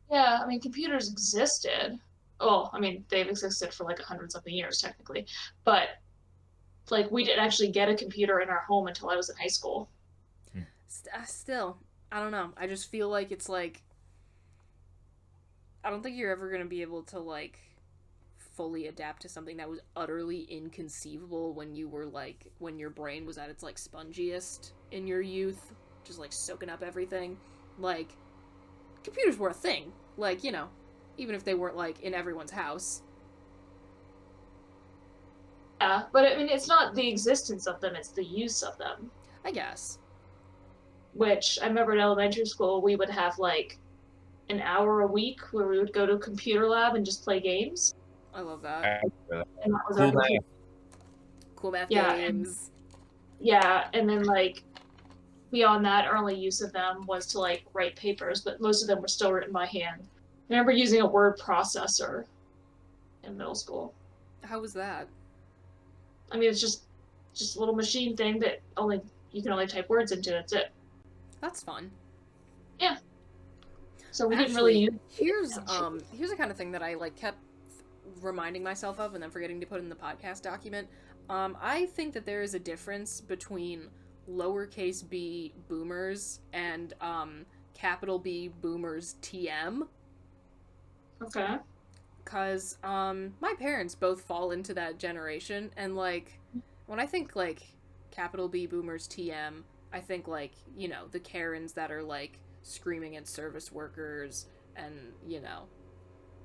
Yeah, I mean, computers existed. Well, I mean, they've existed for, like, 100-something years, technically. But, like, we didn't actually get a computer in our home until I was in high school. Still, I don't know. I just feel like it's, like, I don't think you're ever gonna be able to, like, fully adapt to something that was utterly inconceivable when you were like when your brain was at its like spongiest in your youth, just like soaking up everything. Like, computers were a thing, like, even if they weren't like in everyone's house. Yeah, but I mean, it's not the existence of them, it's the use of them. I guess. Which I remember in elementary school we would have like an hour a week where we would go to a computer lab and just play games. I love that. And that was Cool our math. Cool math Yeah, games. and then like beyond that, our only use of them was to like write papers, but most of them were still written by hand. I remember using a word processor in middle school. How was that? I mean, it's just a little machine thing that you can only type words into. That's it. That's fun. Yeah. So we didn't Actually, really use here's the kind of thing that I like kept reminding myself of and then forgetting to put in the podcast document. I think that there is a difference between lowercase b boomers and capital B boomers TM. Okay. Because my parents both fall into that generation, and like when I think like capital B boomers TM, I think like, you know, the Karens that are like screaming at service workers and, you know,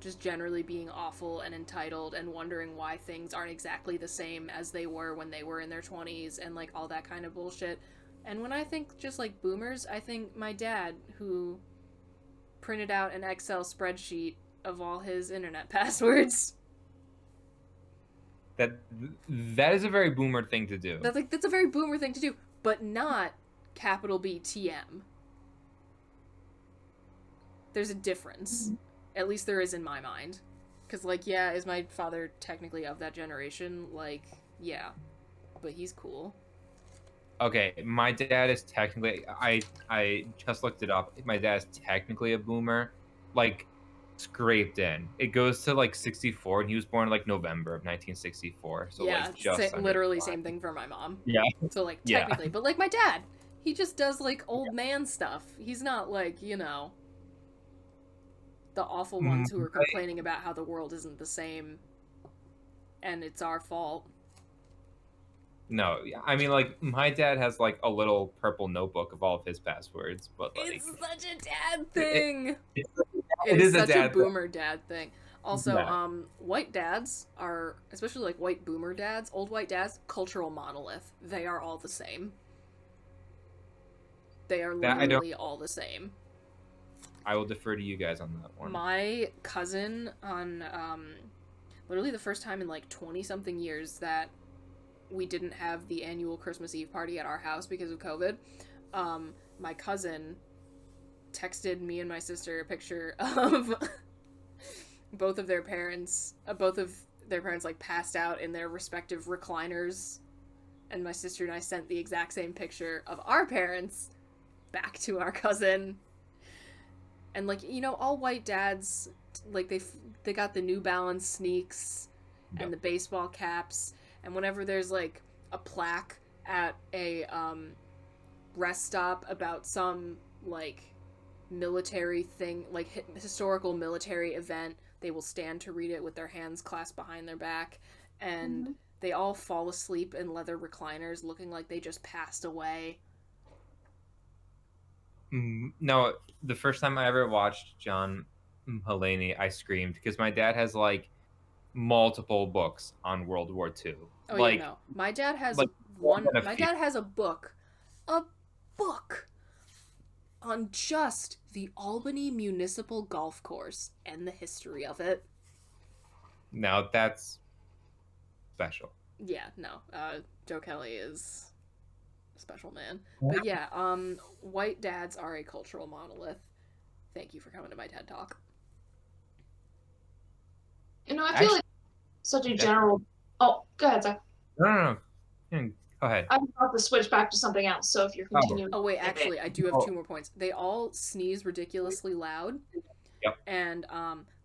just generally being awful and entitled and wondering why things aren't exactly the same as they were when they were in their 20s and like all that kind of bullshit. And when I think just like boomers, I think my dad, who printed out an Excel spreadsheet of all his internet passwords. That is a very boomer thing to do. That's a very boomer thing to do, but not capital B TM. There's a difference. Mm-hmm. At least there is in my mind. Because, like, yeah, is my father technically of that generation? Like, yeah. But he's cool. Okay, my dad is technically... I just looked it up. My dad's technically a boomer. Like, scraped in. It goes to, like, 64, and he was born, like, November of 1964. So, yeah, like, just literally same thing for my mom. Yeah. So, like, technically. Yeah. But, like, my dad, he just does, like, old man stuff. He's not, like, you know... the awful ones who are complaining about how the world isn't the same and it's our fault. No, I mean, like, my dad has, like, a little purple notebook of all of his passwords, but, like... It's such a dad thing! It is such a boomer dad thing. Also, white dads are, especially, like, white boomer dads, old white dads, cultural monolith. They are all the same. They are literally all the same. I will defer to you guys on that one. My cousin, on literally the first time in like 20-something years that we didn't have the annual Christmas Eve party at our house because of COVID, my cousin texted me and my sister a picture of both of their parents like passed out in their respective recliners, and my sister and I sent the exact same picture of our parents back to our cousin. And, like, you know, all white dads, like, they got the New Balance sneaks and the baseball caps. And whenever there's, like, a plaque at a rest stop about some, like, military thing, like, historical military event, they will stand to read it with their hands clasped behind their back. And they all fall asleep in leather recliners looking like they just passed away. No, the first time I ever watched John Mulaney, I screamed because my dad has like multiple books on World War II. Oh, like, yeah, no. My dad has my dad has a book on just the Albany Municipal Golf Course and the history of it. Now that's special. Yeah, no. Joe Kelly is special man. But yeah, white dads are a cultural monolith. Thank you for coming to my TED Talk. You know, I feel like such a general... Oh, go ahead, Zach. No. Go ahead. I'm about to switch back to something else, so if you're continuing... Oh, wait, actually, I do have 2 more points. They all sneeze ridiculously loud. Yep. And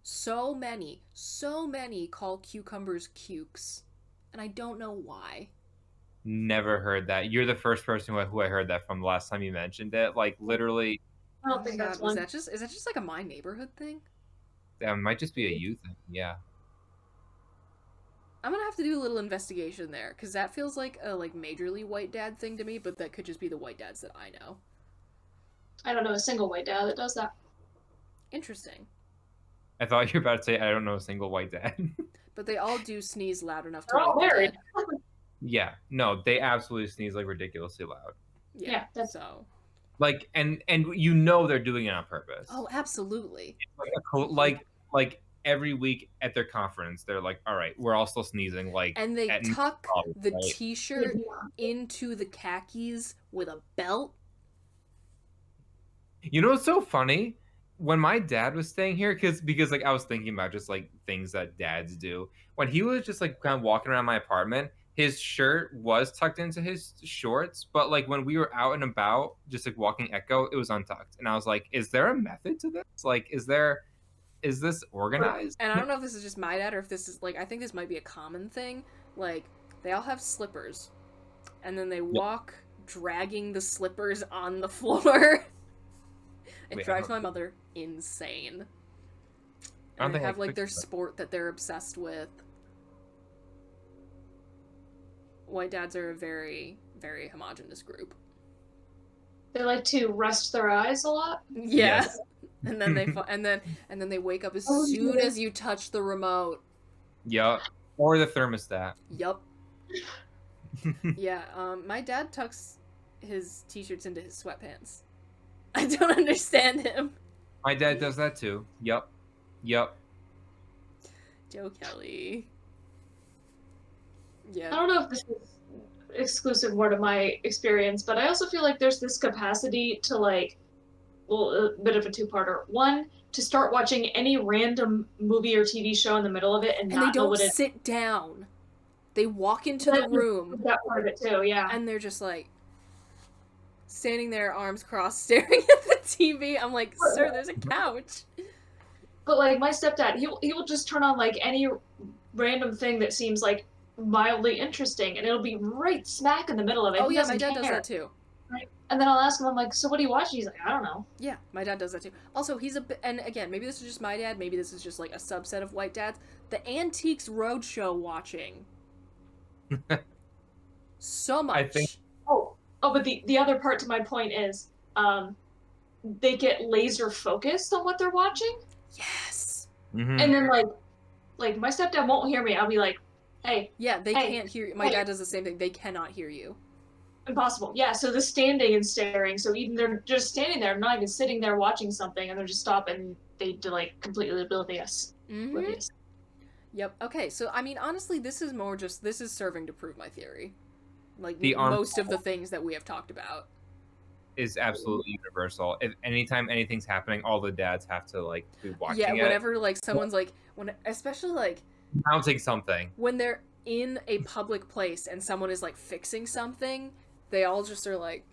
so many call cucumbers cukes. And I don't know why. Never heard that. You're the first person who I heard that from the last time you mentioned it. Like, literally... I don't think that's one. Is that just like a my neighborhood thing? That might just be a you thing, yeah. I'm gonna have to do a little investigation there, because that feels like a majorly white dad thing to me, but that could just be the white dads that I know. I don't know a single white dad that does that. Interesting. I thought you were about to say I don't know a single white dad. But they all do sneeze loud enough to... They're all married. Yeah, no, they absolutely sneeze like ridiculously loud. Yeah, that's so. Like, and you know they're doing it on purpose. Oh, absolutely. Like every week at their conference, they're like, all right, we're all still sneezing. Like, and they tuck the t-shirt into the khakis with a belt. You know what's so funny? When my dad was staying here, because like I was thinking about just like things that dads do. When he was just like kind of walking around my apartment, his shirt was tucked into his shorts, but like when we were out and about, just like walking Echo, it was untucked. And I was like, is there a method to this? Like, is this organized? And I don't know if this is just my dad or if this is like, I think this might be a common thing. Like, they all have slippers, and then they walk dragging the slippers on the floor. It drives my mother insane. And they have like their sport that they're obsessed with. white dads are a very, very homogenous group. They like to rest their eyes a lot. Yeah. Yes. And then and then they wake up as Oh, soon yeah. as you touch the remote. Yup. Or the thermostat. Yup. Yeah, my dad tucks his t-shirts into his sweatpants. I don't understand him. My dad does that too. Yup. Yup. Joe Kelly. I Yeah. don't know if this is exclusive more to my experience, but I also feel like there's this capacity to like, well, a bit of a two-parter. One, to start watching any random movie or TV show in the middle of it and And they not know don't what it. sit down. They walk into the room That part of it too, yeah. and they're just like standing there, arms crossed, staring at the TV. I'm like, sir, there's a couch. But like my stepdad, he will just turn on like any random thing that seems like mildly interesting, and it'll be right smack in the middle of it. Oh He yeah, doesn't my dad does care. that too. Right? And then I'll ask him, I'm like, so what are you watching? He's like, I don't know. Yeah, my dad does that too. Also, he's a bit, and again, maybe this is just my dad, maybe this is just like a subset of white dads. The Antiques Roadshow watching. So much. I think- But the other part to my point is, they get laser focused on what they're watching, Yes. Mhm. and then like my stepdad won't hear me. I'll be like, hey, Yeah, they Hey, can't hear you. My hey. dad does the same thing. They cannot hear you. impossible. Yeah, so the standing and staring. So even they're just standing there, not even sitting there watching something, and they're just stop and they do like completely oblivious. Mm-hmm. Oblivious. Yep. Okay, so I mean, honestly, this is more just this is serving to prove my theory. Like The arm- most of the things that we have talked about. Is absolutely universal. If anytime anything's happening, all the dads have to like be watching Yeah, it, whenever like someone's like especially like counting something. when they're in a public place and someone is like fixing something, they all just are like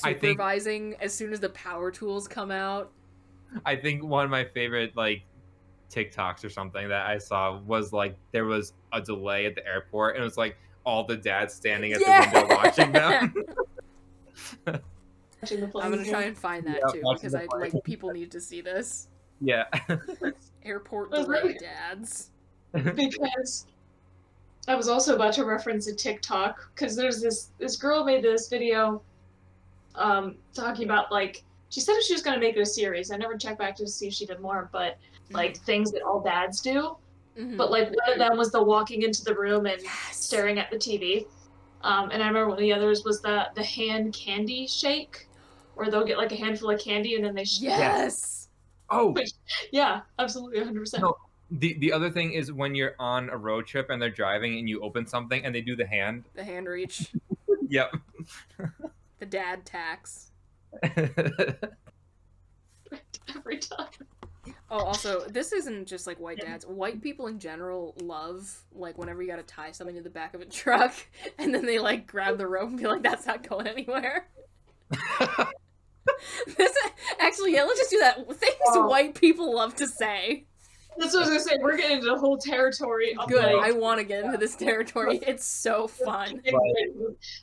I think- supervising as soon as the power tools come out. I think one of my favorite like TikToks or something that I saw was like there was a delay at the airport and it was like all the dads standing at the window watching them. Watching the I'm planes. gonna try and find that Yeah, too watching because the I plane. like people need to see this. Yeah. Airport Was delay that- dads. Because I was also about to reference a TikTok because there's this girl made this video talking about like she said she was going to make it a series. I never checked back to see if she did more, but like things that all dads do. Mhm. But like one of them was the walking into the room and Yes. staring at the TV. And I remember one of the others was the hand candy shake, where they'll get like a handful of candy and then they Yes. Oh, Yeah, absolutely, 100%. No. The other thing is when you're on a road trip and they're driving and you open something and they do the hand. The hand reach. Yep. The dad tax. Every time. Oh, also, this isn't just like white dads. White people in general love like whenever you gotta tie something to the back of a truck, and then they like grab the rope and be like, "That's not going anywhere." This actually, yeah, let's just do that. Things Wow. white people love to say. That's what I was gonna say. We're getting into the whole territory of Good. like, I want to get into this territory. It's so fun.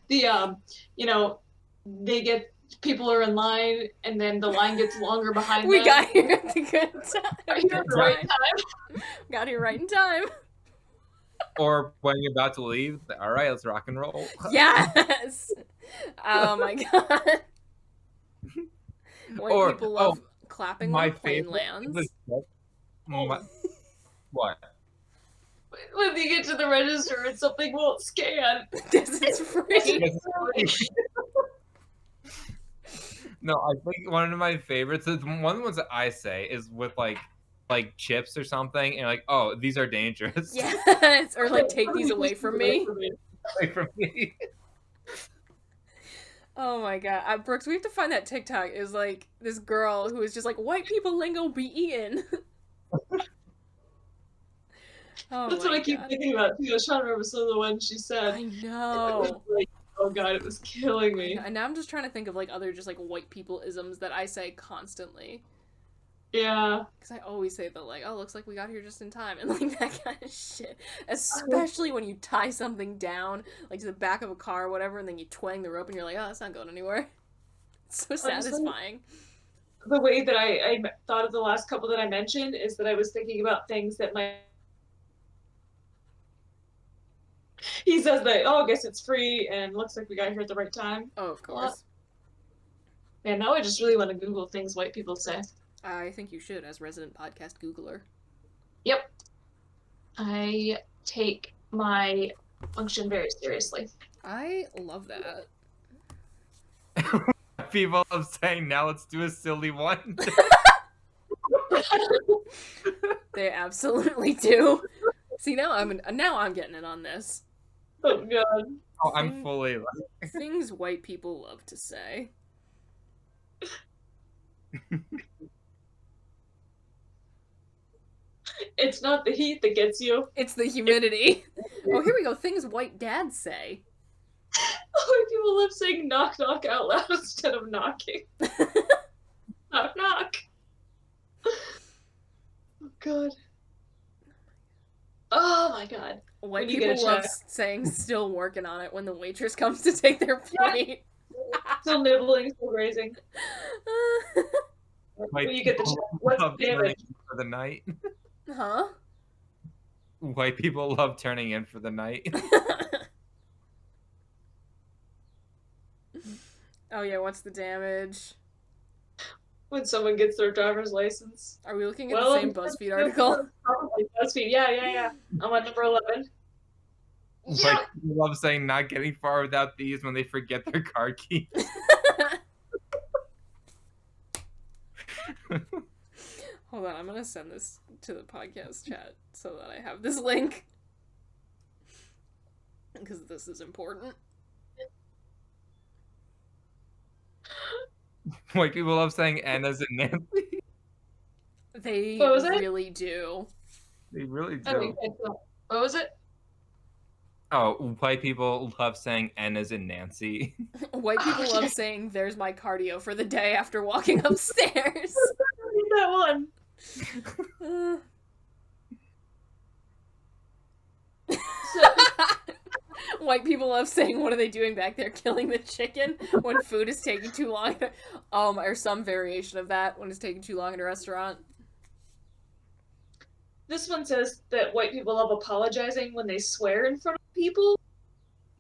the you know, they get people are in line and then the line gets longer behind We them. got here at the good time. Right here at the right time. Got here right in time. Or when you're about to leave, all right, let's rock and roll. Yes. Oh my god. White Or- people love clapping My when a plane favorite lands. What? When you get to the register and something won't scan. This is free. No, I think one of my favorites is one of the ones that I say is with like chips or something, and like, oh, these are dangerous. Yes. Or like take these away from me. Away from me. Oh my god. Brooks, we have to find that TikTok. It was like this girl who was just like, white people lingo be eaten. Oh That's my what I keep God. thinking about too. I was trying to remember some of the ones she said. I It was know. like, oh god, it was killing me. And now I'm just trying to think of like other just like white people isms that I say constantly. Yeah. Because I always say that like, oh, looks like we got here just in time. And like that kind of shit. Especially when you tie something down, like to the back of a car or whatever, and then you twang the rope and you're like, oh, that's not going anywhere. It's so Honestly, satisfying. The way that I thought of the last couple that I mentioned is that I was thinking about things that He says that, oh, I guess it's free, and looks like we got here at the right time. Oh, of course. Man, now I just really want to Google things white people say. I think you should, as resident podcast Googler. Yep. I take my function very seriously. I love that. People are saying, now let's do a silly one. They absolutely do. See, now I'm getting in on this. Oh god. Oh, I'm fully like... Things white people love to say. It's not the heat that gets you. It's the humidity. Oh, here we go. Things white dads say. White people love saying knock knock out loud instead of knocking. Knock knock. Oh god. Oh my god. White people love saying still working on it when the waitress comes to take their plate. Still nibbling, still grazing. When you get the check, what's the damage? For the night. Huh? White people love turning in for the night. Oh yeah, what's the damage? When someone gets their driver's license. Are we looking at the same BuzzFeed article? Probably BuzzFeed, yeah. I'm on number 11. Yeah. White people love saying not getting far without these when they forget their car keys. Hold on, I'm gonna send this to the podcast chat so that I have this link. Because this is important. White people love saying Anna's and Nancy. They really do. They really do. What was it? Oh, white people love saying Anna's and Nancy. White people love saying there's my cardio for the day after walking upstairs. That one. White people love saying, what are they doing back there, killing the chicken when food is taking too long? Or some variation of that when it's taking too long in a restaurant. This one says that white people love apologizing when they swear in front of people,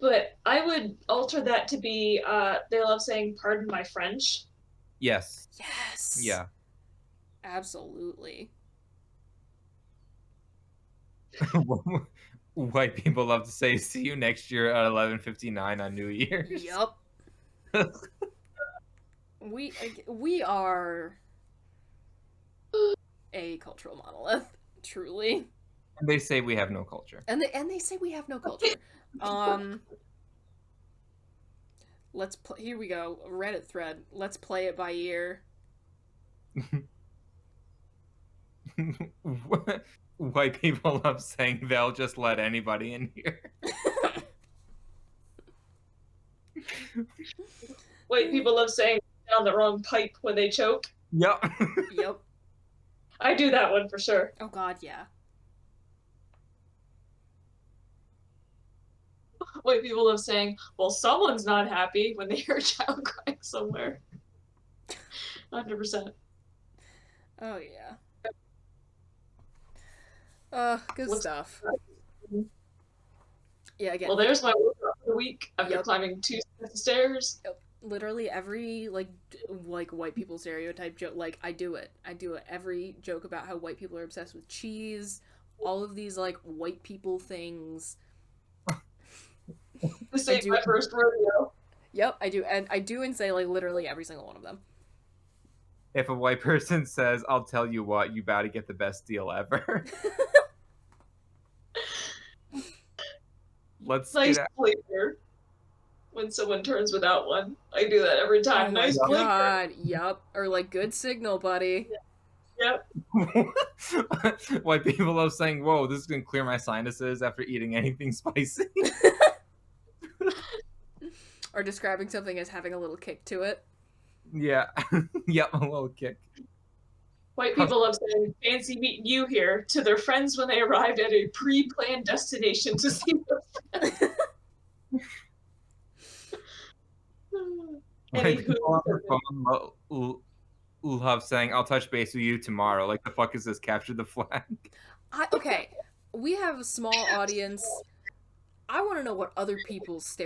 but I would alter that to be they love saying pardon my French. Yes. Yes. Yeah. Absolutely. White people love to say see you next year at 11:59 on New Year's. Yup. We are a cultural monolith, truly. And they say we have no culture. And they say we have no culture. Let's play. Here we go. Reddit thread. Let's play it by ear. White people love saying they'll just let anybody in here. White people love saying down the wrong pipe when they choke. Yep. Yep. I do that one for sure. Oh god, yeah. White people love saying, well, someone's not happy when they hear a child crying somewhere. 100%. Oh yeah. Good stuff. Yeah, again. Well, there's my workout for the week. After climbing 2 sets of stairs. Literally every like white people stereotype joke, like I do it. Every joke about how white people are obsessed with cheese, all of these like white people things. This ain't my first rodeo. Yep, I do, and I do and say like literally every single one of them. If a white person says, I'll tell you what, you about to get the best deal ever. Let's nice get flavor. When someone turns without one. I do that every time. Oh nice flavor. God, yup. Or like, good signal, buddy. Yep. White people love saying, whoa, this is going to clear my sinuses after eating anything spicy. Or describing something as having a little kick to it. Yeah. Yep, a little kick. White people love saying, fancy meeting you here, to their friends when they arrived at a pre-planned destination to see their friends. White people on the phone love saying, I'll touch base with you tomorrow. Like, the fuck is this? Capture the flag? Okay, we have a small audience. I want to know what other people's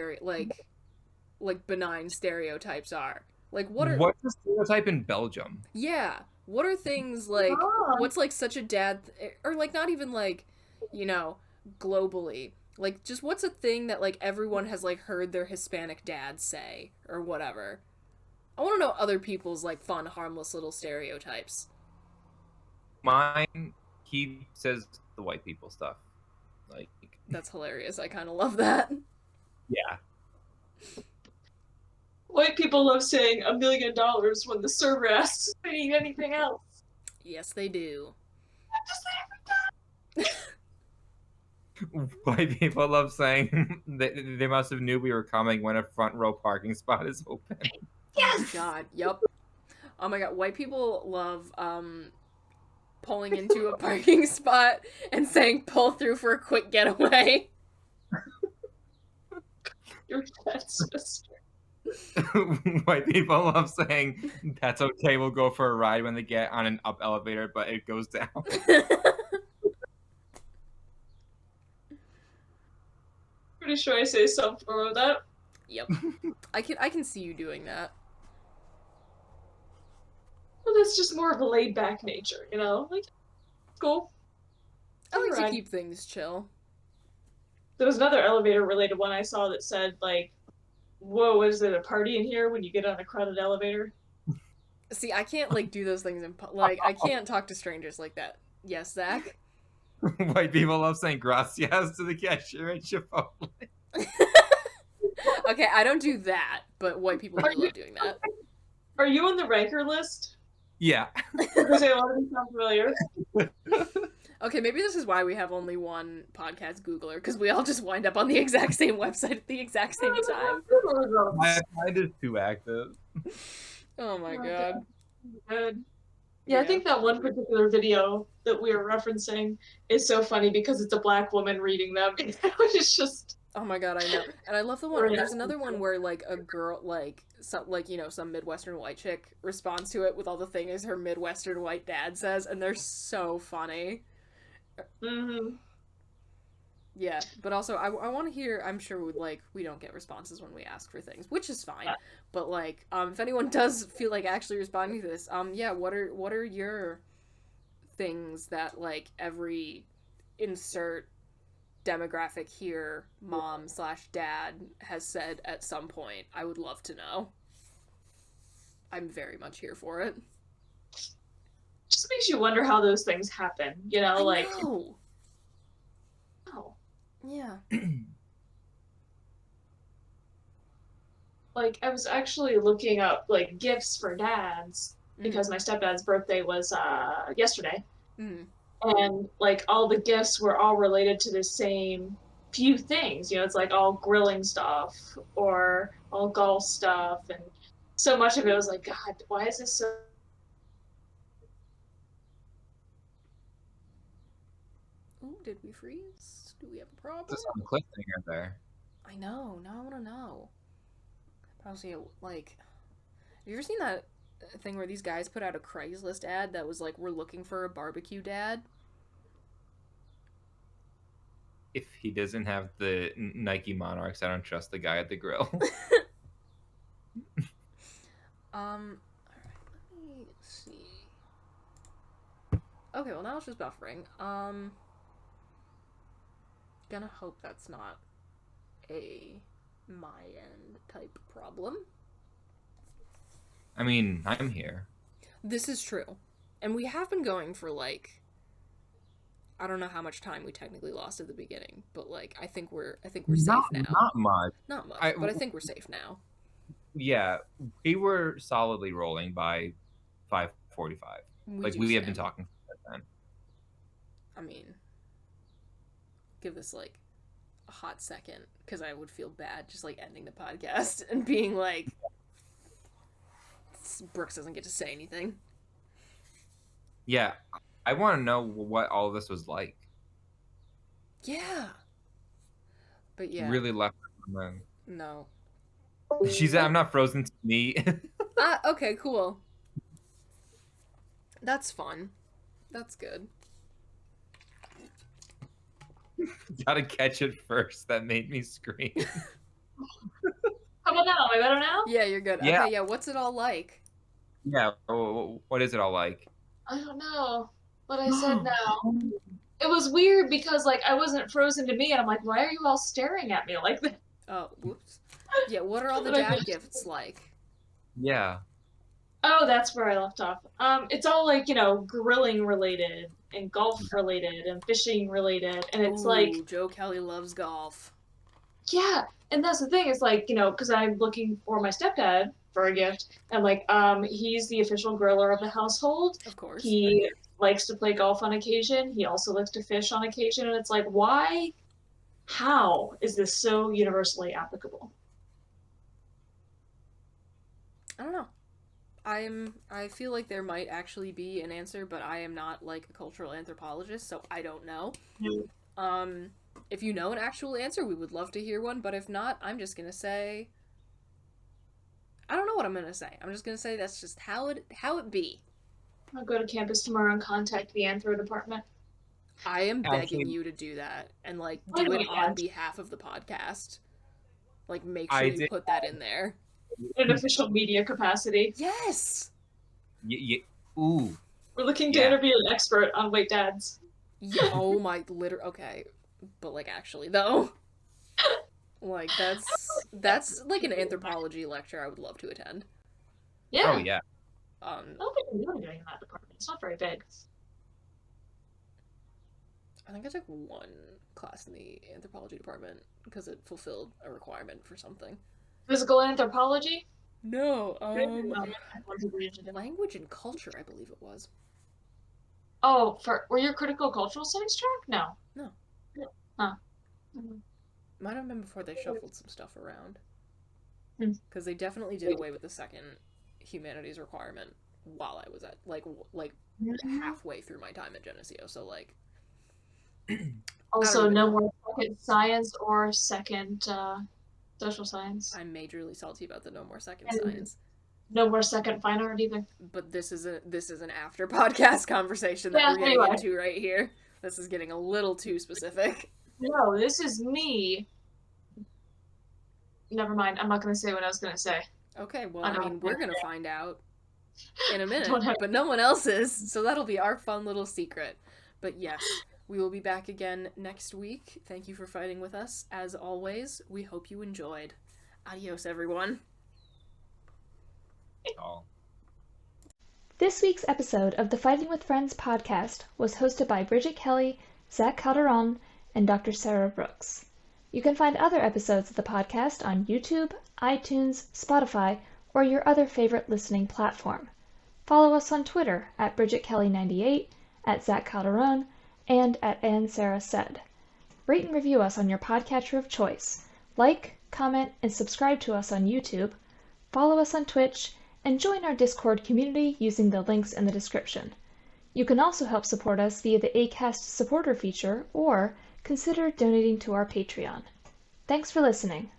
like benign stereotypes are. Like What's the stereotype in Belgium? yeah, what are things like Ah, what's like such a or like not even like, you know, globally. Like just what's a thing that like everyone has like heard their Hispanic dad say or whatever. I want to know other people's like fun harmless little stereotypes. Mine, he says the white people stuff. Like, That's hilarious. I kind of love that. yeah. white people love saying $1 million when the server asks if they need anything else. Yes, they do. White people love saying they must have knew we were coming when a front row parking spot is open. Oh my god. Yep. Oh my god. White people love pulling into a parking spot and saying pull through for a quick getaway. Your dad's sister. White people love saying that's okay, we'll go for a ride when they get on an up elevator, but it goes down. Pretty sure I say some form of that. Yep. I can see you doing that. Well, that's just more of a laid back nature, you know? Like, cool. I like to Right. keep things chill. There was another elevator related one I saw that said, like, whoa, is it a party in here when you get on a crowded elevator? See, I can't like do those things like I can't talk to strangers like that. Yes, Zach. White people love saying gracias to the cashier at Chipotle. Okay, I don't do that, but white people do love doing that. Are you on the ranker list? Yeah. Because a lot of them sound familiar. Okay, maybe this is why we have only one podcast Googler, because we all just wind up on the exact same website at the exact same time. My mind is too active. Oh my god. Good. Yeah, I think that one particular video that we were referencing is so funny because it's a black woman reading them. It's just. Oh my god, I know. And I love the one. There's another one where like a girl, like some Midwestern white chick responds to it with all the things her Midwestern white dad says, and they're so funny. Mm-hmm. Yeah, but also I want to hear. I'm sure we don't get responses when we ask for things, which is fine. But like, if anyone does feel like actually responding to this, yeah, what are your things that like every insert demographic here, mom/dad has said at some point? I would love to know. I'm very much here for it. Just makes you wonder how those things happen, you know, like. Know. Oh. Yeah. Like, I was actually looking up like gifts for dads because my stepdad's birthday was yesterday. Mm. And like all the gifts were all related to the same few things, you know. It's like all grilling stuff or all golf stuff, and so much of it was like, god, why is this so. Oh, did we freeze? Do we have a problem? Just on the cliffhanger there. I know. Now I want to know. Probably like, have you ever seen that thing where these guys put out a Craigslist ad that was like, "We're looking for a barbecue dad"? If he doesn't have the Nike Monarchs, I don't trust the guy at the grill. All right. Let me see. Okay, well now it's just buffering. Gonna hope that's not a my end type problem. I mean, I'm here. This is true. And we have been going for like, I don't know how much time we technically lost at the beginning, but like I think we're safe now. Not much. Not much, but I think we're safe now. Yeah, we were solidly rolling by 5:45. Like we have been talking then. I mean, give this like a hot second because I would feel bad just like ending the podcast and being like, Brooks doesn't get to say anything. Yeah, I want to know what all of this was like. Yeah. But yeah. Really left her. No. She said, "I'm not frozen to me." Okay, cool. That's fun. That's good. Gotta catch it first. That made me scream. How about now? Am I better now? Yeah, you're good. Yeah. Okay, yeah, what's it all like? Yeah. What is it all like? I don't know what I said now. It was weird because like I wasn't frozen to me, and I'm like, why are you all staring at me like that? Oh, whoops. Yeah, what are all the But I dad just- gifts like? Yeah. Oh, that's where I left off. It's all like, grilling related and golf related and fishing related, and it's like, Ooh, Joe Kelly loves golf. yeah, and that's the thing. It's like, because I'm looking for my stepdad for a gift, and like, he's the official griller of the household. Of course. He likes to play golf on occasion. He also likes to fish on occasion, and it's like, why? How is this so universally applicable? I don't know. I feel like there might actually be an answer, but I am not like a cultural anthropologist, so I don't know. If you know an actual answer, we would love to hear one, but if not, I'm just gonna say I don't know what I'm gonna say. I'm just gonna say that's just how it be. I'll go to campus tomorrow and contact the anthro department. I am begging Actually- you to do that and like Why do do it we on have to? behalf of the podcast. Like make sure I you did- put that in there. In an official media capacity. Yes. Ooh. We're looking to Yeah. interview an expert on wait dads. Yeah, oh my okay. But like actually though. Like that's like an anthropology lecture I would love to attend. Yeah. Oh yeah. I don't think I'm doing in that department. It's not very big. I think I took one class in the anthropology department because it fulfilled a requirement for something. Physical anthropology? No, Language. language and culture, I believe it was. Oh, were you critical cultural studies track? No. No. Huh. Might have been before they shuffled some stuff around. Hmm. Because they definitely did away with the second humanities requirement while I was at like halfway through my time at Geneseo. So like. Also, even no know. more second science or second social science. I'm majorly salty about the no more second And- science. No more second fine art either. But this is an after podcast conversation that Yeah, we're getting anyway. into right here. This is getting a little too specific. No, this is me. Never mind. I'm not going to say what I was going to say. Okay, well, I I don't mean, we're know. gonna find out in a minute, Don't have- but no one else is, so that'll be our fun little secret. But yes, we will be back again next week. Thank you for fighting with us. As always, we hope you enjoyed. Adios, everyone. Oh. This week's episode of the Fighting with Friends podcast was hosted by Bridget Kelly, Zach Calderon, and Dr. Sarah Brooks. You can find other episodes of the podcast on YouTube, iTunes, Spotify, or your other favorite listening platform. Follow us on Twitter at BridgetKelly98, at Zach Calderon, and at AnnSarahSaid. Rate and review us on your podcatcher of choice. Like, comment, and subscribe to us on YouTube. Follow us on Twitch, and join our Discord community using the links in the description. You can also help support us via the Acast supporter feature or consider donating to our Patreon. Thanks for listening.